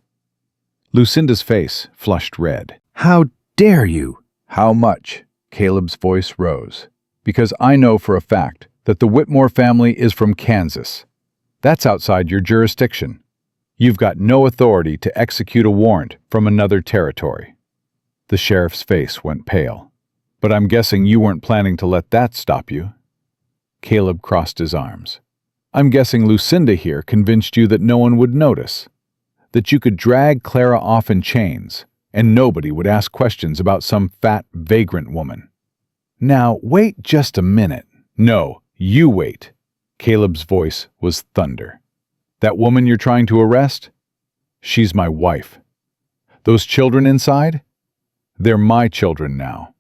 Speaker 1: Lucinda's face flushed red. "How dare you?" "How much?" Caleb's voice rose. "Because I know for a fact that the Whitmore family is from Kansas. That's outside your jurisdiction. You've got no authority to execute a warrant from another territory." The sheriff's face went pale. "But I'm guessing you weren't planning to let that stop you." Caleb crossed his arms. "I'm guessing Lucinda here convinced you that no one would notice, that you could drag Clara off in chains, and nobody would ask questions about some fat, vagrant woman." "Now, wait just a minute." "No, you wait." Caleb's voice was thunder. "That woman you're trying to arrest? She's my wife. Those children inside? They're my children now.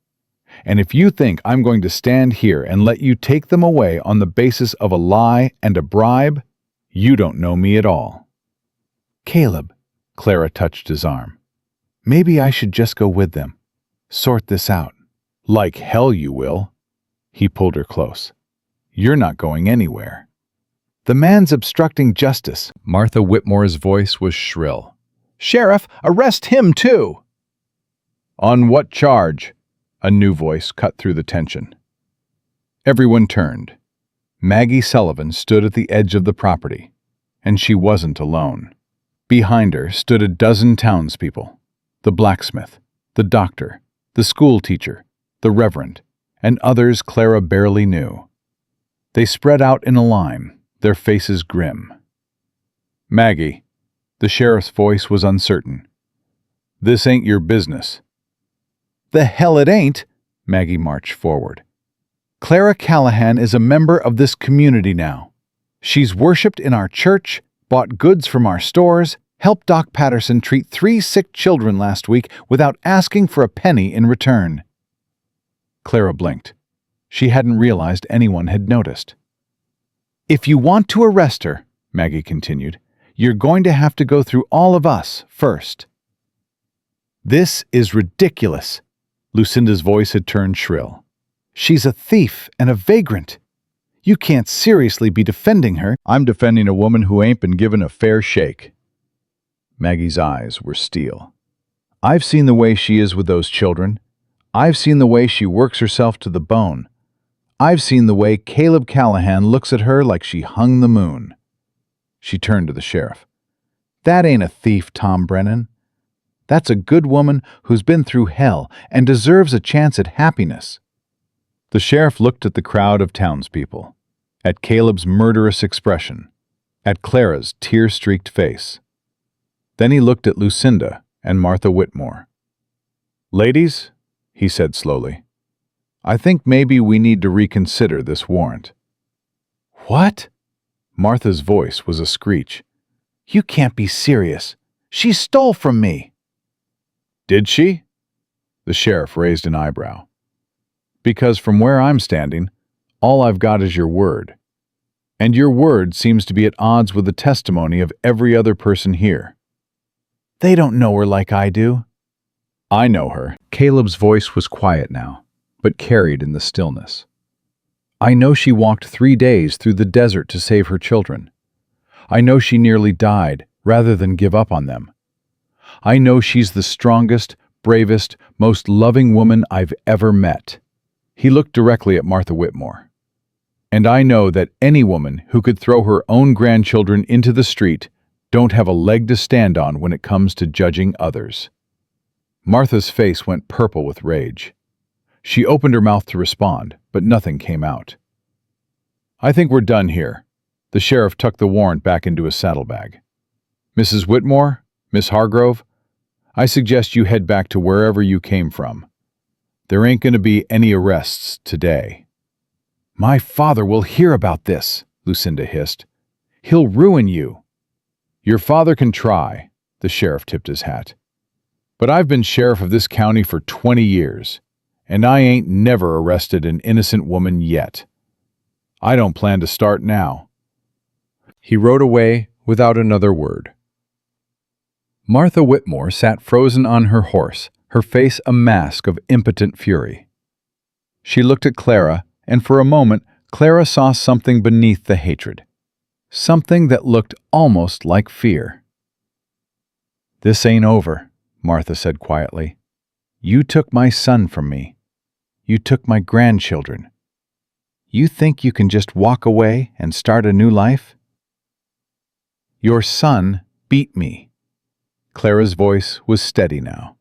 Speaker 1: And if you think I'm going to stand here and let you take them away on the basis of a lie and a bribe, you don't know me at all." "Caleb," Clara touched his arm, "maybe I should just go with them. Sort this out." "Like hell you will." He pulled her close. "You're not going anywhere." "The man's obstructing justice." Martha Whitmore's voice was shrill. "Sheriff, arrest him too!" "On what charge?" A new voice cut through the tension. Everyone turned. Maggie Sullivan stood at the edge of the property, and she wasn't alone. Behind her stood a dozen townspeople: the blacksmith, the doctor, the school teacher, the reverend, and others Clara barely knew. They spread out in a line, their faces grim. "Maggie," the sheriff's voice was uncertain, "this ain't your business." "The hell it ain't!" Maggie marched forward. "Clara Callahan is a member of this community now. She's worshipped in our church, bought goods from our stores, helped Doc Patterson treat 3 sick children last week without asking for a penny in return." Clara blinked. She hadn't realized anyone had noticed. "If you want to arrest her," Maggie continued, "you're going to have to go through all of us first." "This is ridiculous." Lucinda's voice had turned shrill. "She's a thief and a vagrant. You can't seriously be defending her." "I'm defending a woman who ain't been given a fair shake." Maggie's eyes were steel. "I've seen the way she is with those children. I've seen the way she works herself to the bone. I've seen the way Caleb Callahan looks at her like she hung the moon." She turned to the sheriff. "That ain't a thief, Tom Brennan. That's a good woman who's been through hell and deserves a chance at happiness." The sheriff looked at the crowd of townspeople, at Caleb's murderous expression, at Clara's tear-streaked face. Then he looked at Lucinda and Martha Whitmore. "Ladies," he said slowly, "I think maybe we need to reconsider this warrant." "What?" Martha's voice was a screech. "You can't be serious. She stole from me." "Did she?" The sheriff raised an eyebrow. "Because from where I'm standing, all I've got is your word. And your word seems to be at odds with the testimony of every other person here." "They don't know her like I do." "I know her." Caleb's voice was quiet now, but carried in the stillness. "I know she walked 3 days through the desert to save her children. I know she nearly died rather than give up on them. I know she's the strongest, bravest, most loving woman I've ever met." He looked directly at Martha Whitmore. "And I know that any woman who could throw her own grandchildren into the street don't have a leg to stand on when it comes to judging others." Martha's face went purple with rage. She opened her mouth to respond, but nothing came out. "I think we're done here." The sheriff tucked the warrant back into his saddlebag. "Mrs. Whitmore, Miss Hargrove, I suggest you head back to wherever you came from. There ain't going to be any arrests today." "My father will hear about this," Lucinda hissed. "He'll ruin you." "Your father can try," the sheriff tipped his hat. "But I've been sheriff of this county for 20 years, and I ain't never arrested an innocent woman yet. I don't plan to start now." He rode away without another word. Martha Whitmore sat frozen on her horse, her face a mask of impotent fury. She looked at Clara, and for a moment Clara saw something beneath the hatred, something that looked almost like fear. "This ain't over," Martha said quietly. "You took my son from me. You took my grandchildren. You think you can just walk away and start a new life?" "Your son beat me." Clara's voice was steady now.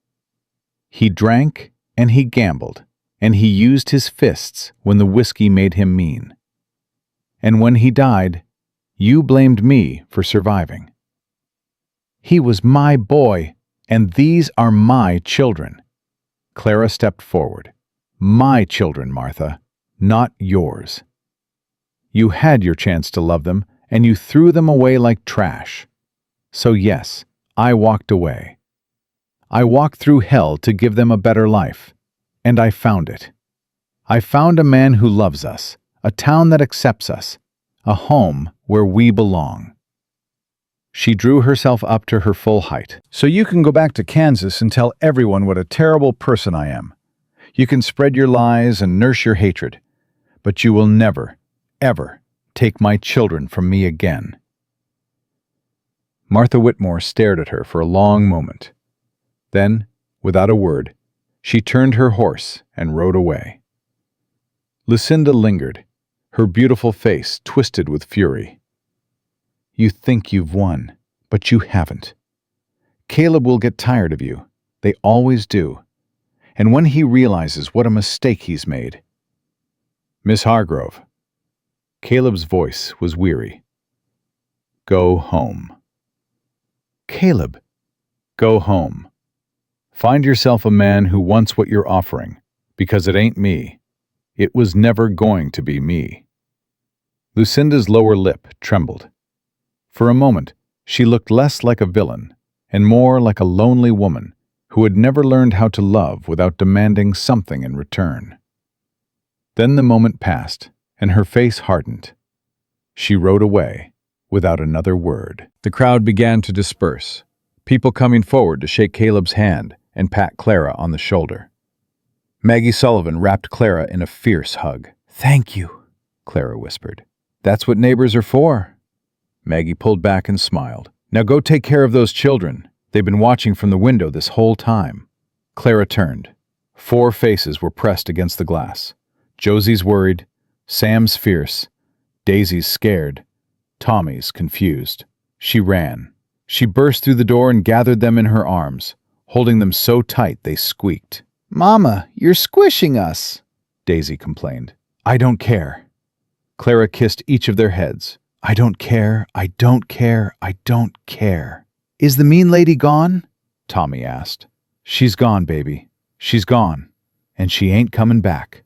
Speaker 1: "He drank and he gambled, and he used his fists when the whiskey made him mean. And when he died, you blamed me for surviving. He was my boy, and these are my children." Clara stepped forward. "My children, Martha, not yours. You had your chance to love them, and you threw them away like trash. So yes, I walked away. I walked through hell to give them a better life, and I found it. I found a man who loves us, a town that accepts us, a home where we belong." She drew herself up to her full height. "So you can go back to Kansas and tell everyone what a terrible person I am. You can spread your lies and nurse your hatred, but you will never, ever take my children from me again." Martha Whitmore stared at her for a long moment. Then, without a word, she turned her horse and rode away. Lucinda lingered, her beautiful face twisted with fury. "You think you've won, but you haven't. Caleb will get tired of you. They always do. And when he realizes what a mistake he's made—" "Miss Hargrove." Caleb's voice was weary. "Go home." "Caleb." "Go home. Find yourself a man who wants what you're offering, because it ain't me. It was never going to be me." Lucinda's lower lip trembled. For a moment, she looked less like a villain and more like a lonely woman who had never learned how to love without demanding something in return. Then the moment passed, and her face hardened. She rode away without another word. The crowd began to disperse, people coming forward to shake Caleb's hand and pat Clara on the shoulder. Maggie Sullivan wrapped Clara in a fierce hug. "Thank you," Clara whispered. "That's what neighbors are for." Maggie pulled back and smiled. "Now go take care of those children. They've been watching from the window this whole time." Clara turned. 4 faces were pressed against the glass. Josie's worried, Sam's fierce, Daisy's scared, Tommy's confused. She ran. She burst through the door and gathered them in her arms, holding them so tight they squeaked. "Mama, you're squishing us," Daisy complained. "I don't care." Clara kissed each of their heads. "I don't care, I don't care, I don't care." "Is the mean lady gone?" Tommy asked. "She's gone, baby. She's gone. And she ain't coming back."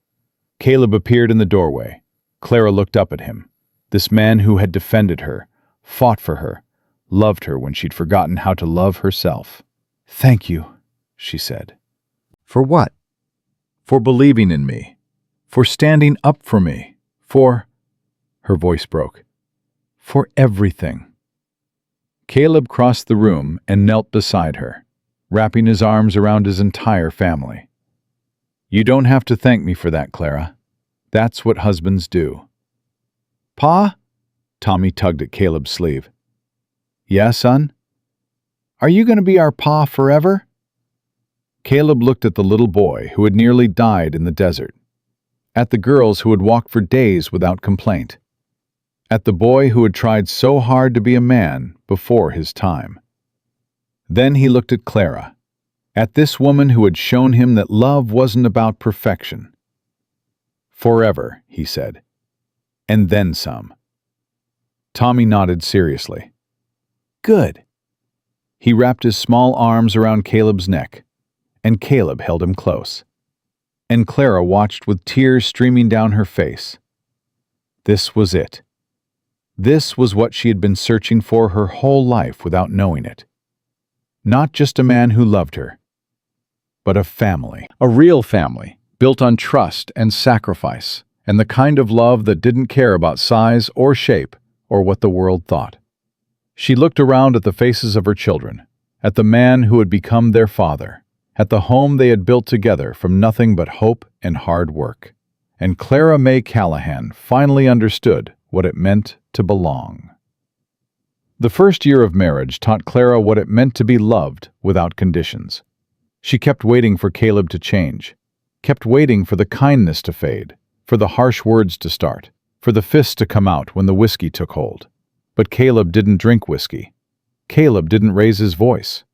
Speaker 1: Caleb appeared in the doorway. Clara looked up at him. This man who had defended her, fought for her, loved her when she'd forgotten how to love herself. "Thank you," she said.
Speaker 3: For what?
Speaker 1: "For believing in me. For standing up for me. For—" her voice broke. "For everything." Caleb crossed the room and knelt beside her, wrapping his arms around his entire family. "You don't have to thank me for that, Clara. That's what husbands do." "Pa?" Tommy tugged at Caleb's sleeve. "Yeah, son? Are you going to be our pa forever?" Caleb looked at the little boy who had nearly died in the desert, at the girls who had walked for days without complaint, at the boy who had tried so hard to be a man before his time. Then he looked at Clara, at this woman who had shown him that love wasn't about perfection. "Forever," he said, "and then some." Tommy nodded seriously. "Good." He wrapped his small arms around Caleb's neck, and Caleb held him close. And Clara watched with tears streaming down her face. This was it. This was what she had been searching for her whole life without knowing it. Not just a man who loved her, but a family. A real family, built on trust and sacrifice, and the kind of love that didn't care about size or shape or what the world thought. She looked around at the faces of her children, at the man who had become their father, at the home they had built together from nothing but hope and hard work. and Clara May Callahan finally understood what it meant to belong. The first year of marriage taught Clara what it meant to be loved without conditions. She kept waiting for Caleb to change, kept waiting for the kindness to fade, for the harsh words to start, for the fists to come out when the whiskey took hold. But Caleb didn't drink whiskey. Caleb didn't raise his voice.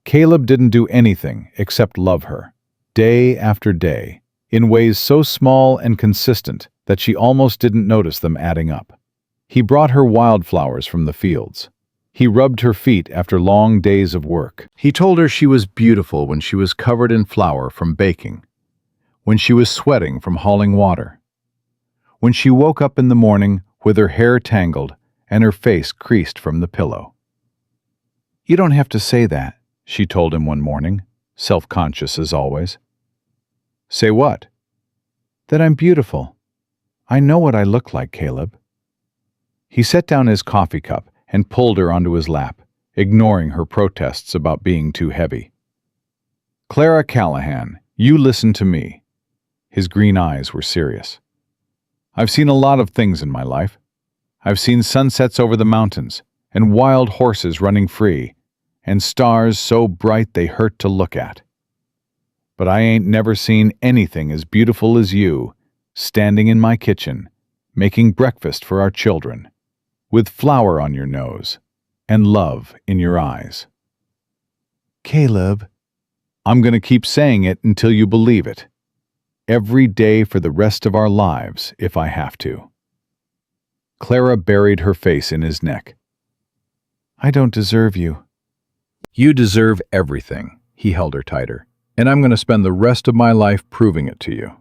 Speaker 1: Caleb didn't do anything except love her, day after day, in ways so small and consistent that she almost didn't notice them adding up. He brought her wildflowers from the fields. He rubbed her feet after long days of work. He told her she was beautiful when she was covered in flour from baking, when she was sweating from hauling water, when she woke up in the morning with her hair tangled and her face creased from the pillow. "You don't have to say that," she told him one morning, self-conscious as always. "Say what?" "That I'm beautiful. I know what I look like, Caleb." He set down his coffee cup and pulled her onto his lap, ignoring her protests about being too heavy. "Clara Callahan, you listen to me." His green eyes were serious. "I've seen a lot of things in my life. I've seen sunsets over the mountains, and wild horses running free, and stars so bright they hurt to look at. But I ain't never seen anything as beautiful as you, standing in my kitchen, making breakfast for our children, with flour on your nose and love in your eyes."
Speaker 2: Caleb,
Speaker 1: I'm going to keep saying it until you believe it. Every day for the rest of our lives, if I have to. Clara buried her face in his neck.
Speaker 2: I don't deserve you.
Speaker 1: You deserve everything. He held her tighter, and I'm going to spend the rest of my life proving it to you.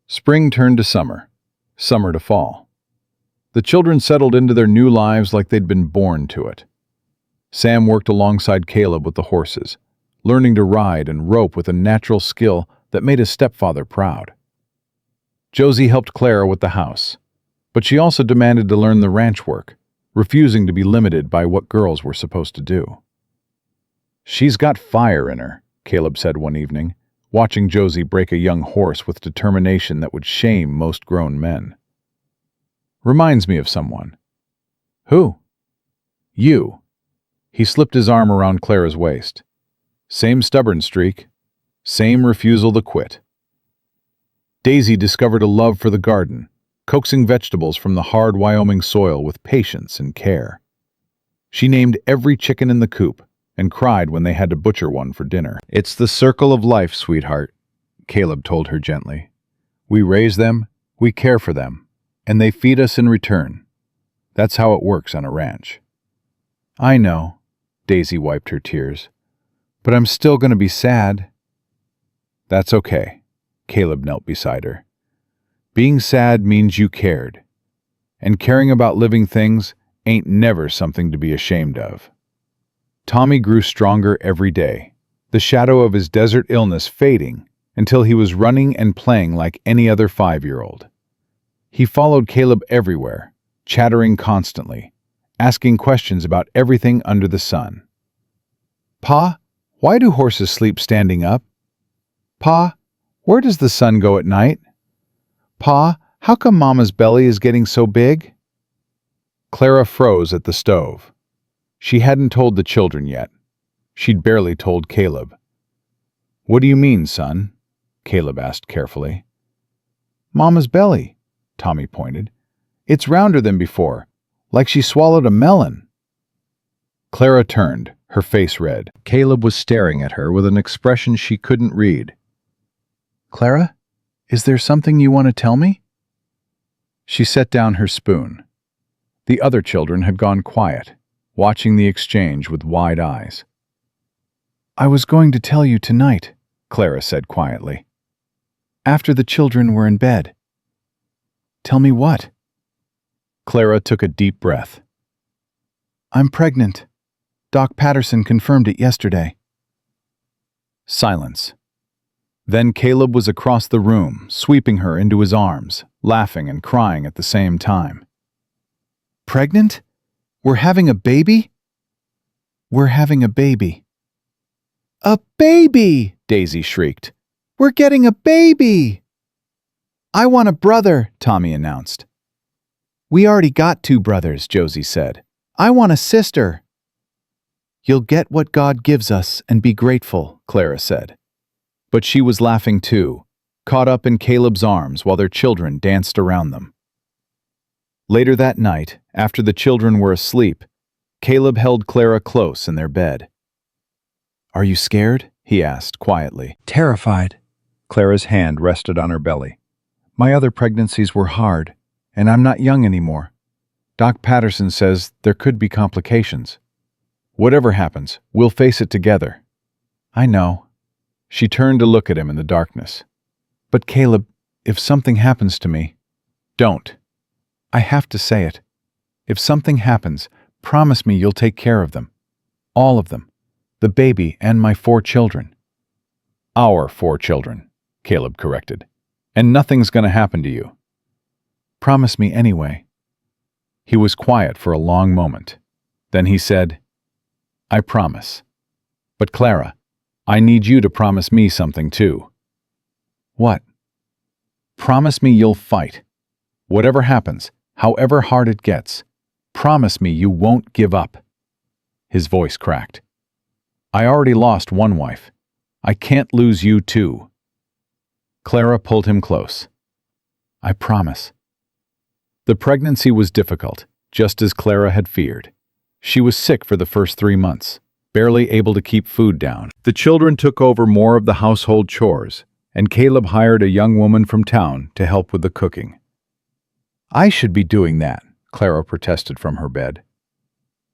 Speaker 1: Spring turned to summer, summer to fall. The children settled into their new lives like they'd been born to it. Sam worked alongside Caleb with the horses, learning to ride and rope with a natural skill that made his stepfather proud. Josie helped Clara with the house, but she also demanded to learn the ranch work, refusing to be limited by what girls were supposed to do. "She's got fire in her," Caleb said one evening, watching Josie break a young horse with determination that would shame most grown men. "Reminds me of someone." "Who?" "You." He slipped his arm around Clara's waist. "Same stubborn streak. Same refusal to quit." Daisy discovered a love for the garden, coaxing vegetables from the hard Wyoming soil with patience and care. She named every chicken in the coop and cried when they had to butcher one for dinner. "It's the circle of life, sweetheart," Caleb told her gently. "We raise them, we care for them, and they feed us in return. That's how it works on a ranch." "I know," Daisy wiped her tears, "but I'm still going to be sad." "That's okay." Caleb knelt beside her. "Being sad means you cared, and caring about living things ain't never something to be ashamed of." Tommy grew stronger every day, the shadow of his desert illness fading until he was running and playing like any other 5-year-old. He followed Caleb everywhere, chattering constantly, asking questions about everything under the sun. "Pa, why do horses sleep standing up? Pa, where does the sun go at night? Pa, how come Mama's belly is getting so big?" Clara froze at the stove. She hadn't told the children yet. She'd barely told Caleb. "What do you mean, son?" Caleb asked carefully. "Mama's belly," Tommy pointed. "It's rounder than before, like she swallowed a melon." Clara turned, her face red. Caleb was staring at her with an expression she couldn't read.
Speaker 2: Clara, is there something you want to tell me?
Speaker 1: She set down her spoon. The other children had gone quiet, watching the exchange with wide eyes.
Speaker 2: "I was going to tell you tonight,"
Speaker 1: Clara said quietly.
Speaker 2: "After the children were in bed." "Tell me what?"
Speaker 1: Clara took a deep breath.
Speaker 2: "I'm pregnant. Doc Patterson confirmed it yesterday."
Speaker 1: Silence. Then Caleb was across the room, sweeping her into his arms, laughing and crying at the same time.
Speaker 2: "Pregnant? We're having a baby?" "We're having a baby." "A baby!" Daisy shrieked. "We're getting a baby!" I want a brother, Tommy announced. We already got 2 brothers, Josie said. I want a sister. You'll get what God gives us and be grateful, Clara said. But she was laughing too, caught up in Caleb's arms while their children danced around them. Later that night, after the children were asleep, Caleb held Clara close in their bed. Are you scared? He asked quietly.
Speaker 3: Terrified. Clara's hand rested on her belly. My other pregnancies were hard, and I'm not young anymore. Doc Patterson says there could be complications.
Speaker 1: Whatever happens, we'll face it together.
Speaker 3: I know.
Speaker 1: She turned to look at him in the darkness.
Speaker 3: But Caleb, if something happens to me...
Speaker 1: Don't.
Speaker 3: I have to say it. If something happens, promise me you'll take care of them. All of them. The baby and my 4 children.
Speaker 1: Our 4 children, Caleb corrected. And nothing's going to happen to you.
Speaker 3: Promise me anyway.
Speaker 1: He was quiet for a long moment. Then he said, I promise. But Clara, I need you to promise me something too.
Speaker 3: What?
Speaker 1: Promise me you'll fight. Whatever happens, however hard it gets, promise me you won't give up. His voice cracked. I already lost 1 wife. I can't lose you too. Clara pulled him close.
Speaker 3: I promise.
Speaker 1: The pregnancy was difficult, just as Clara had feared. She was sick for the first 3 months, barely able to keep food down. The children took over more of the household chores, and Caleb hired a young woman from town to help with the cooking.
Speaker 3: I should be doing that, Clara protested from her bed.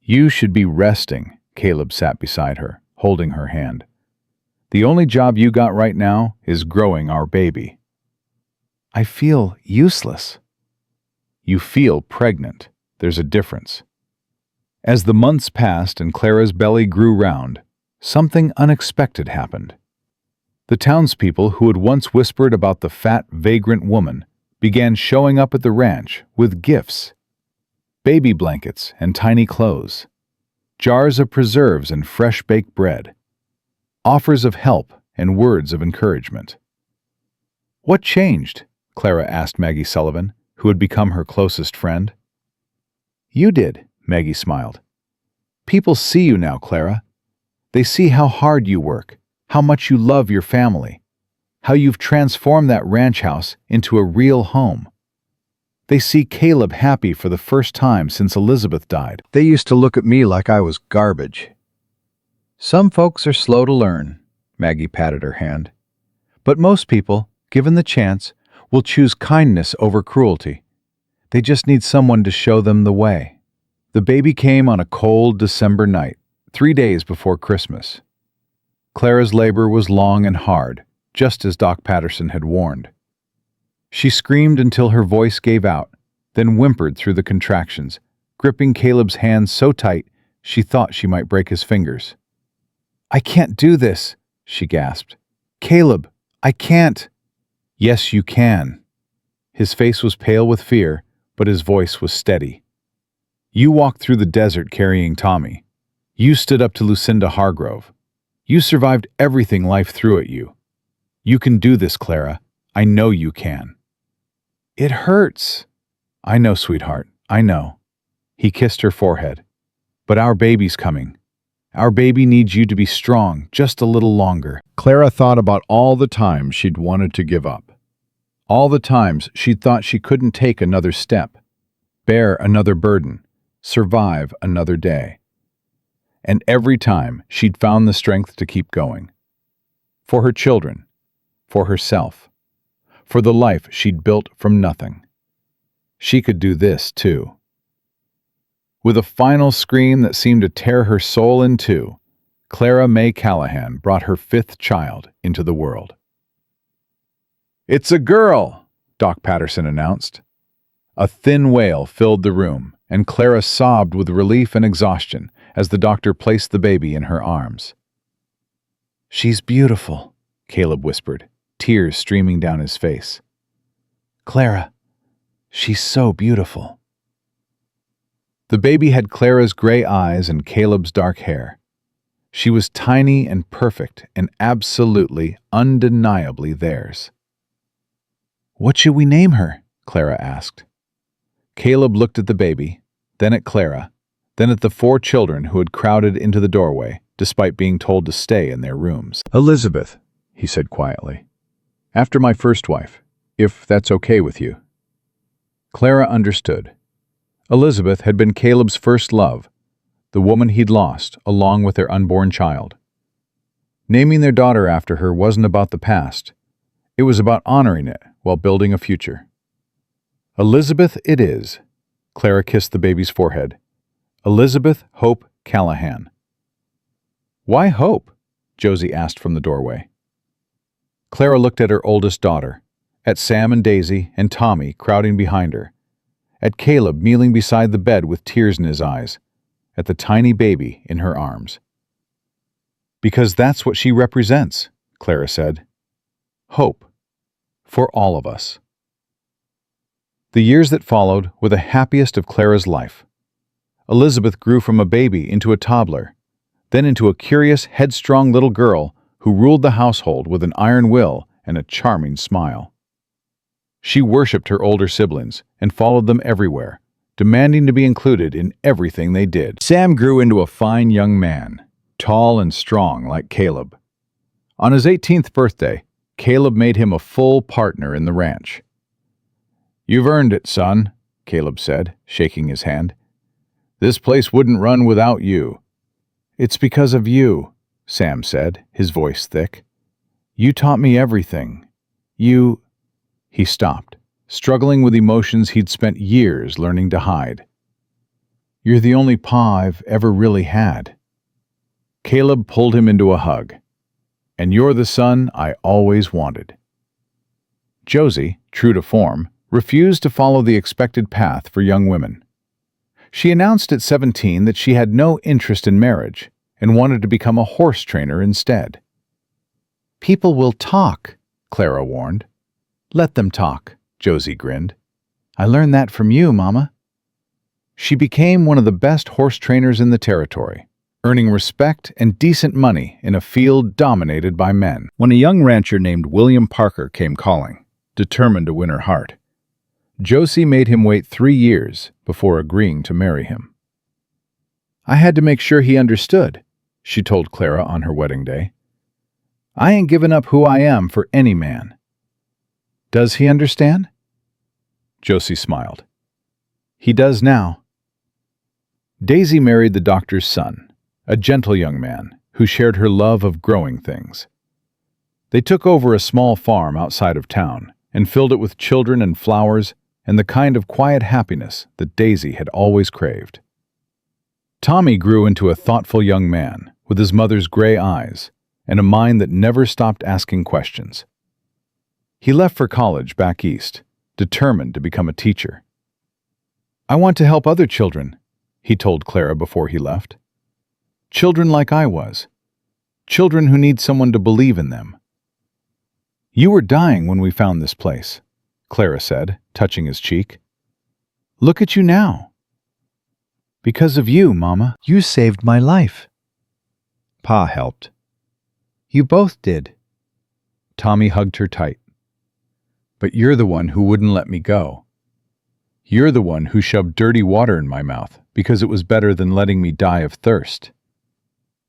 Speaker 1: You should be resting, Caleb sat beside her, holding her hand. The only job you got right now is growing our baby.
Speaker 3: I feel useless.
Speaker 1: You feel pregnant. There's a difference. As the months passed and Clara's belly grew round, something unexpected happened. The townspeople who had once whispered about the fat, vagrant woman began showing up at the ranch with gifts. Baby blankets and tiny clothes. Jars of preserves and fresh baked bread. Offers of help and words of encouragement. What changed? Clara asked Maggie Sullivan, who had become her closest friend. You did, Maggie smiled. People see you now, Clara. They see how hard you work, how much you love your family, how you've transformed that ranch house into a real home. They see Caleb happy for the first time since Elizabeth died.
Speaker 3: They used to look at me like I was garbage. Some folks are slow to learn, Maggie patted her hand. But most people, given the chance, will choose kindness over cruelty. They just need someone to show them the way.
Speaker 1: The baby came on a cold December night, 3 days before Christmas. Clara's labor was long and hard, just as Doc Patterson had warned. She screamed until her voice gave out, then whimpered through the contractions, gripping Caleb's hands so tight she thought she might break his fingers.
Speaker 3: I can't do this, she gasped. Caleb, I can't.
Speaker 1: Yes, you can. His face was pale with fear, but his voice was steady. You walked through the desert carrying Tommy. You stood up to Lucinda Hargrove. You survived everything life threw at you. You can do this, Clara. I know you can.
Speaker 3: It hurts.
Speaker 1: I know, sweetheart, I know. He kissed her forehead. But our baby's coming. Our baby needs you to be strong just a little longer. Clara thought about all the times she'd wanted to give up. All the times she'd thought she couldn't take another step, bear another burden, survive another day. And every time she'd found the strength to keep going. For her children, for herself, for the life she'd built from nothing. She could do this too. With a final scream that seemed to tear her soul in two, Clara May Callahan brought her 5th child into the world. It's a girl, Doc Patterson announced. A thin wail filled the room, and Clara sobbed with relief and exhaustion as the doctor placed the baby in her arms.
Speaker 3: She's beautiful,
Speaker 1: Caleb whispered, tears streaming down his face.
Speaker 3: Clara, she's so beautiful.
Speaker 1: The baby had Clara's gray eyes and Caleb's dark hair. She was tiny and perfect and absolutely, undeniably theirs.
Speaker 2: What should we name her? Clara asked. Caleb looked at the baby, then at Clara, then at the 4 children who had crowded into the doorway, despite being told to stay in their rooms.
Speaker 1: Elizabeth, he said quietly. After my first wife, if that's okay with you. Clara understood. Elizabeth had been Caleb's first love, the woman he'd lost, along with their unborn child. Naming their daughter after her wasn't about the past. It was about honoring it while building a future. Elizabeth it is. Clara kissed the baby's forehead. Elizabeth Hope Callahan. Why Hope? Josie asked from the doorway. Clara looked at her oldest daughter, at Sam and Daisy and Tommy crowding behind her, at Caleb kneeling beside the bed with tears in his eyes, at the tiny baby in her arms. Because that's what she represents, Clara said. Hope. For all of us. The years that followed were the happiest of Clara's life. Elizabeth grew from a baby into a toddler, then into a curious, headstrong little girl who ruled the household with an iron will and a charming smile. She worshipped her older siblings and followed them everywhere, demanding to be included in everything they did. Sam grew into a fine young man, tall and strong like Caleb. On his 18th birthday, Caleb made him a full partner in the ranch. "You've earned it, son," Caleb said, shaking his hand. "This place wouldn't run without you." "It's because of you," Sam said, his voice thick. "You taught me everything. You—" He stopped, struggling with emotions he'd spent years learning to hide. "You're the only pa I've ever really had." Caleb pulled him into a hug. "And you're the son I always wanted." Josie, true to form, refused to follow the expected path for young women. She announced at 17 that she had no interest in marriage and wanted to become a horse trainer instead. "People will talk," Clara warned. "Let them talk," Josie grinned. "I learned that from you, Mama." She became one of the best horse trainers in the territory, earning respect and decent money in a field dominated by men. When a young rancher named William Parker came calling, determined to win her heart, Josie made him wait 3 years before agreeing to marry him. "I had to make sure he understood," she told Clara on her wedding day. "I ain't giving up who I am for any man." "Does he understand?" Josie smiled. "He does now." Daisy married the doctor's son, a gentle young man who shared her love of growing things. They took over a small farm outside of town and filled it with children and flowers and the kind of quiet happiness that Daisy had always craved. Tommy grew into a thoughtful young man with his mother's gray eyes and a mind that never stopped asking questions. He left for college back east, determined to become a teacher. "I want to help other children," he told Clara before he left. "Children like I was. Children who need someone to believe in them." "You were dying when we found this place," Clara said, touching his cheek. "Look at you now." "Because of you, Mama."
Speaker 3: You saved my life. Pa helped. You both did.
Speaker 1: Tommy hugged her tight. "But you're the one who wouldn't let me go. You're the one who shoved dirty water in my mouth because it was better than letting me die of thirst.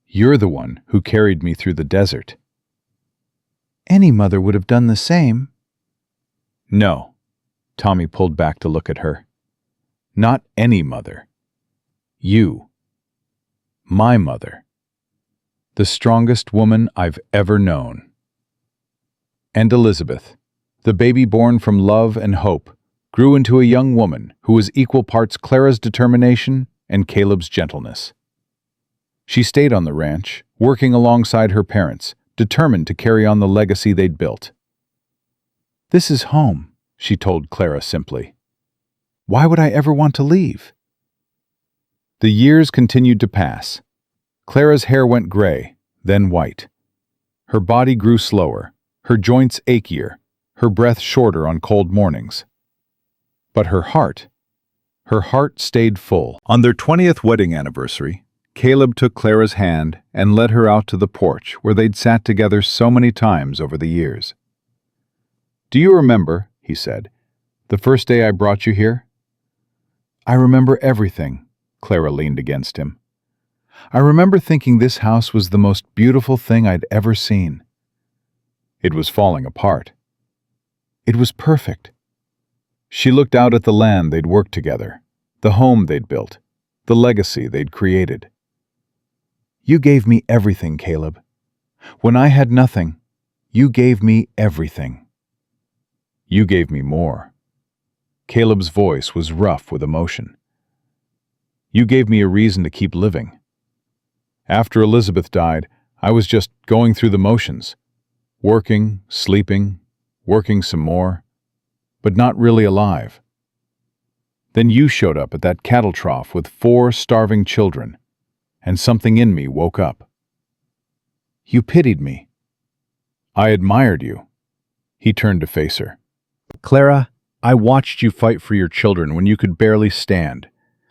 Speaker 1: You're the one who carried me through the desert."
Speaker 3: Any mother would have done the same.
Speaker 1: "No," Tommy pulled back to look at her. "Not any mother. You. My mother. The strongest woman I've ever known." And Elizabeth, the baby born from love and hope, grew into a young woman who was equal parts Clara's determination and Caleb's gentleness. She stayed on the ranch, working alongside her parents, determined to carry on the legacy they'd built. "This is home," she told Clara simply. "Why would I ever want to leave?" The years continued to pass. Clara's hair went gray, then white. Her body grew slower, her joints achier, her breath shorter on cold mornings. But her heart stayed full. On their 20th wedding anniversary, Caleb took Clara's hand and led her out to the porch where they'd sat together so many times over the years. "Do you remember," he said. "The first day I brought you here?"
Speaker 2: I remember everything, Clara leaned against him. I remember thinking this house was the most beautiful thing I'd ever seen.
Speaker 1: It was falling apart.
Speaker 2: It was perfect.
Speaker 1: She looked out at the land they'd worked together, the home they'd built, the legacy they'd created.
Speaker 2: You gave me everything, Caleb. When I had nothing, you gave me everything.
Speaker 1: You gave me more. Caleb's voice was rough with emotion. You gave me a reason to keep living. After Elizabeth died, I was just going through the motions, working, sleeping, working some more, but not really alive. Then you showed up at that cattle trough with 4 starving children, and something in me woke up.
Speaker 2: You pitied me.
Speaker 1: I admired you. He turned to face her.
Speaker 3: Clara, I watched you fight for your children when you could barely stand.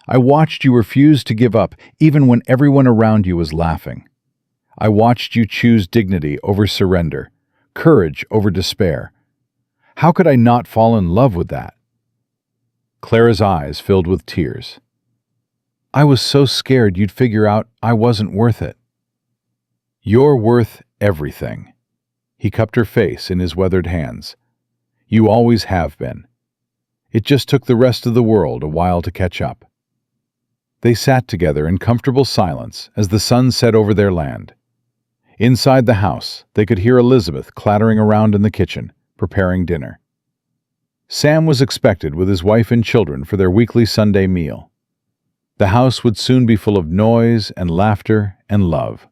Speaker 3: I watched you refuse to give up even when everyone around you was laughing. I watched you choose dignity over surrender, courage over despair. How could I not fall in love with that?
Speaker 1: Clara's eyes filled with tears.
Speaker 2: I was so scared you'd figure out I wasn't worth it.
Speaker 1: You're worth everything. He cupped her face in his weathered hands. You always have been. It just took the rest of the world a while to catch up. They sat together in comfortable silence as the sun set over their land. Inside the house, they could hear Elizabeth clattering around in the kitchen, preparing dinner. Sam was expected with his wife and children for their weekly Sunday meal. The house would soon be full of noise and laughter and love.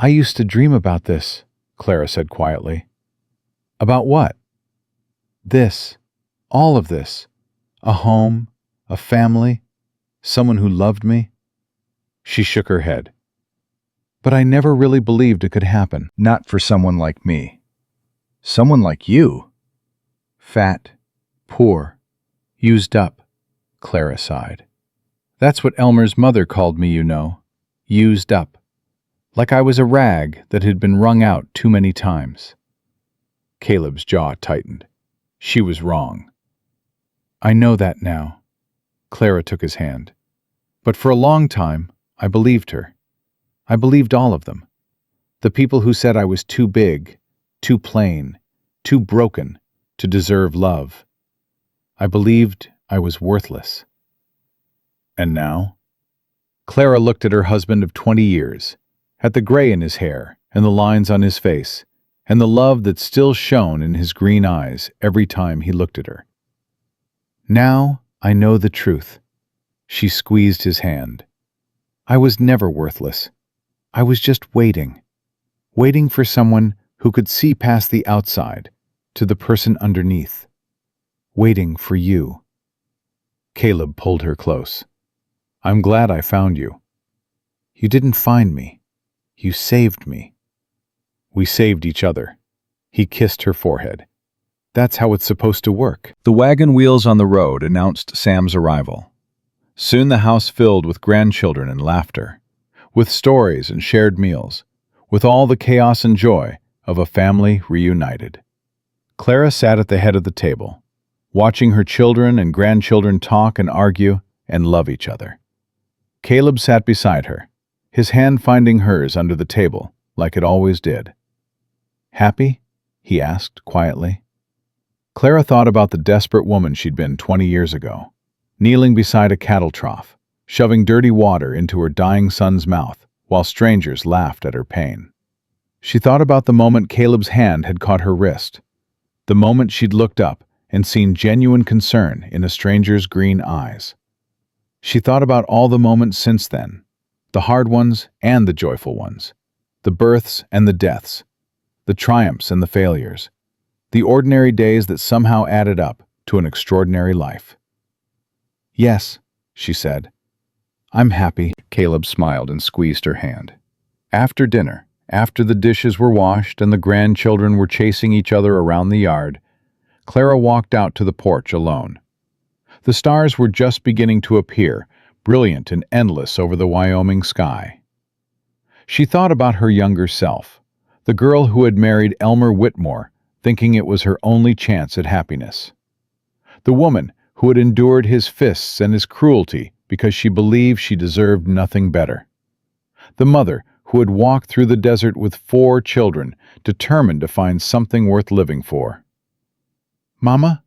Speaker 2: I used to dream about this, Clara said quietly.
Speaker 3: About what?
Speaker 2: This. All of this. A home, a family, someone who loved me.
Speaker 1: She shook her head.
Speaker 2: But I never really believed it could happen.
Speaker 3: Not for someone like me. Someone like you.
Speaker 2: Fat, poor, used up, Clara sighed. That's what Elmer's mother called me, you know. Used up. Like I was a rag that had been wrung out too many times.
Speaker 1: Caleb's jaw tightened. She was wrong.
Speaker 2: I know that now. Clara took his hand. But for a long time, I believed her. I believed all of them. The people who said I was too big, too plain, too broken to deserve love. I believed I was worthless.
Speaker 1: And now?
Speaker 2: Clara looked at her husband of 20 years, at the gray in his hair and the lines on his face, and the love that still shone in his green eyes every time he looked at her. Now I know the truth. She squeezed his hand. I was never worthless. I was just waiting. Waiting for someone who could see past the outside to the person underneath. Waiting for you.
Speaker 1: Caleb pulled her close. I'm glad I found you.
Speaker 2: You didn't find me. You saved me.
Speaker 1: We saved each other. He kissed her forehead.
Speaker 2: That's how it's supposed to work.
Speaker 3: The wagon wheels on the road announced Sam's arrival.
Speaker 1: Soon the house filled with grandchildren and laughter, with stories and shared meals, with all the chaos and joy of a family reunited. Clara sat at the head of the table, watching her children and grandchildren talk and argue and love each other. Caleb sat beside her, his hand finding hers under the table, like it always did.
Speaker 2: Happy? He asked quietly.
Speaker 1: Clara thought about the desperate woman she'd been 20 years ago, kneeling beside a cattle trough, shoving dirty water into her dying son's mouth while strangers laughed at her pain. She thought about the moment Caleb's hand had caught her wrist, the moment she'd looked up and seen genuine concern in a stranger's green eyes. She thought about all the moments since then, the hard ones and the joyful ones, the births and the deaths, the triumphs and the failures, the ordinary days that somehow added up to an extraordinary life.
Speaker 2: Yes, she said. I'm happy.
Speaker 1: Caleb smiled and squeezed her hand. After dinner, after the dishes were washed and the grandchildren were chasing each other around the yard, Clara walked out to the porch alone. The stars were just beginning to appear, brilliant and endless over the Wyoming sky. She thought about her younger self, the girl who had married Elmer Whitmore thinking it was her only chance at happiness. The woman who had endured his fists and his cruelty because she believed she deserved nothing better. The mother who had walked through the desert with 4 children, determined to find something worth living for.
Speaker 2: Mama?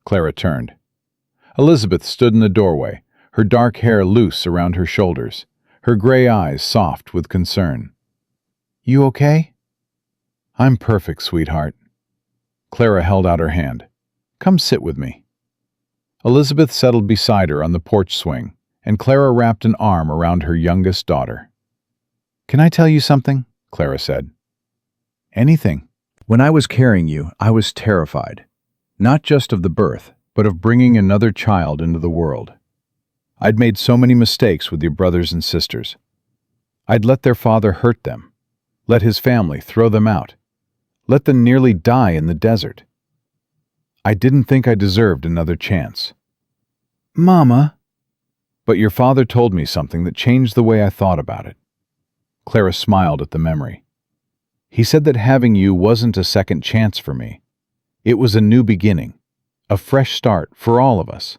Speaker 1: Clara turned. Elizabeth stood in the doorway, her dark hair loose around her shoulders, her gray eyes soft with concern.
Speaker 2: You okay?
Speaker 1: I'm perfect, sweetheart. Clara held out her hand. Come sit with me. Elizabeth settled beside her on the porch swing, and Clara wrapped an arm around her youngest daughter.
Speaker 2: Can I tell you something?
Speaker 1: Clara said.
Speaker 2: Anything.
Speaker 3: When I was carrying you, I was terrified, not just of the birth, but of bringing another child into the world. I'd made so many mistakes with your brothers and sisters. I'd let their father hurt them, let his family throw them out, let them nearly die in the desert. I didn't think I deserved another chance.
Speaker 2: Mama.
Speaker 1: But your father told me something that changed the way I thought about it. Clara smiled at the memory. He said that having you wasn't a second chance for me. It was a new beginning, a fresh start for all of us.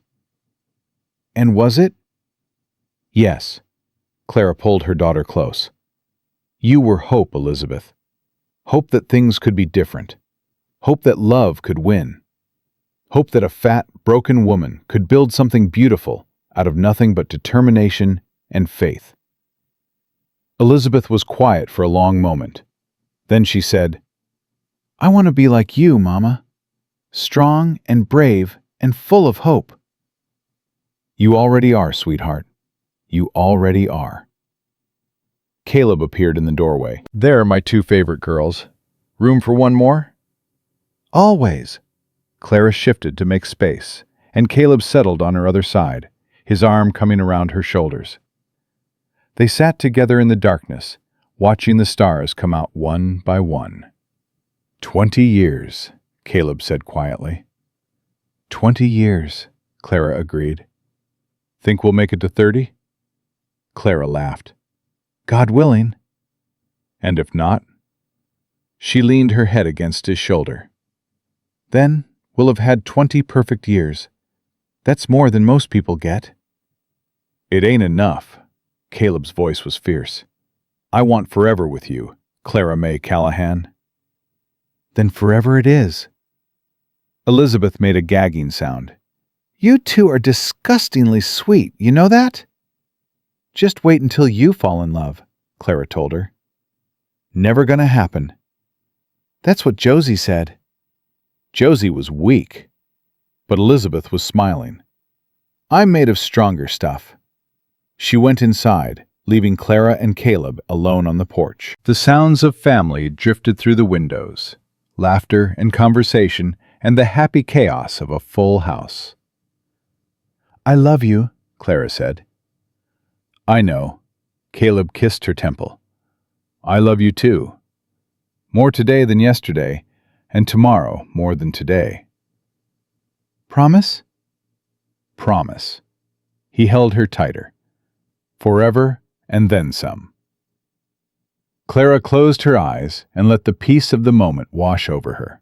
Speaker 2: And was it?
Speaker 1: Yes. Clara pulled her daughter close. You were hope, Elizabeth. Hope that things could be different. Hope that love could win. Hope that a fat, broken woman could build something beautiful out of nothing but determination and faith. Elizabeth was quiet for a long moment. Then she said,
Speaker 2: I want to be like you, Mama. Strong and brave and full of hope.
Speaker 1: You already are, sweetheart. You already are. Caleb appeared in the doorway.
Speaker 3: There are my 2 favorite girls. Room for one more?
Speaker 2: Always.
Speaker 3: Clara shifted to make space, and Caleb settled on her other side, his arm coming around her shoulders. They sat together in the darkness, watching the stars come out one by one.
Speaker 1: 20 years, Caleb said quietly.
Speaker 3: 20 years, Clara agreed.
Speaker 1: Think we'll make it to 30? Clara laughed.
Speaker 3: God willing.
Speaker 1: And if not? She leaned her head against his shoulder.
Speaker 3: Then we'll have had 20 perfect years. That's more than most people get.
Speaker 1: It ain't enough. Caleb's voice was fierce. I want forever with you, Clara May Callahan.
Speaker 3: Then forever it is.
Speaker 1: Elizabeth made a gagging sound.
Speaker 2: You 2 are disgustingly sweet, you know that?
Speaker 3: Just wait until you fall in love, Clara told her.
Speaker 2: Never gonna happen. That's what Josie said.
Speaker 1: Josie was weak, but Elizabeth was smiling.
Speaker 2: I'm made of stronger stuff.
Speaker 1: She went inside, leaving Clara and Caleb alone on the porch.
Speaker 3: The sounds of family drifted through the windows, laughter and conversation and the happy chaos of a full house.
Speaker 2: I love you,
Speaker 3: Clara said.
Speaker 1: I know. Caleb kissed her temple. I love you too. More today than yesterday, and tomorrow more than today.
Speaker 2: Promise?
Speaker 1: Promise. He held her tighter. Forever and then some. Clara closed her eyes and let the peace of the moment wash over her.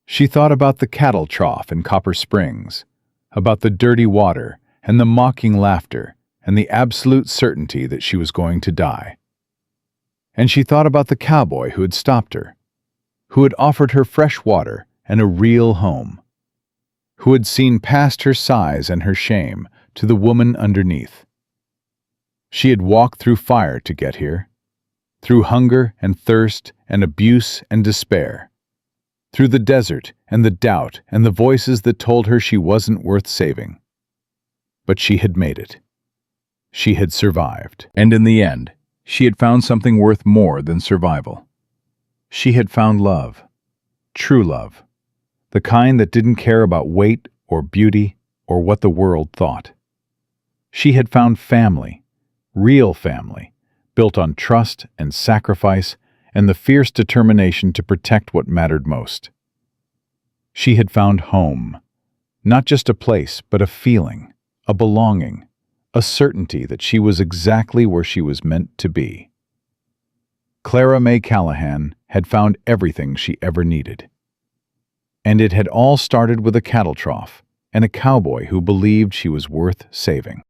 Speaker 1: She thought about the cattle trough in Copper Springs, about the dirty water and the mocking laughter and the absolute certainty that she was going to die. And she thought about the cowboy who had stopped her, who had offered her fresh water and a real home, who had seen past her sighs and her shame to the woman underneath. She had walked through fire to get here, through hunger and thirst and abuse and despair, through the desert and the doubt and the voices that told her she wasn't worth saving. But she had made it. She had survived. And in the end, she had found something worth more than survival. She had found love, true love, the kind that didn't care about weight or beauty or what the world thought. She had found family, real family, built on trust and sacrifice and the fierce determination to protect what mattered most. She had found home, not just a place, but a feeling, a belonging, a certainty that she was exactly where she was meant to be. Clara May Callahan had found everything she ever needed. And it had all started with a cattle trough and a cowboy who believed she was worth saving.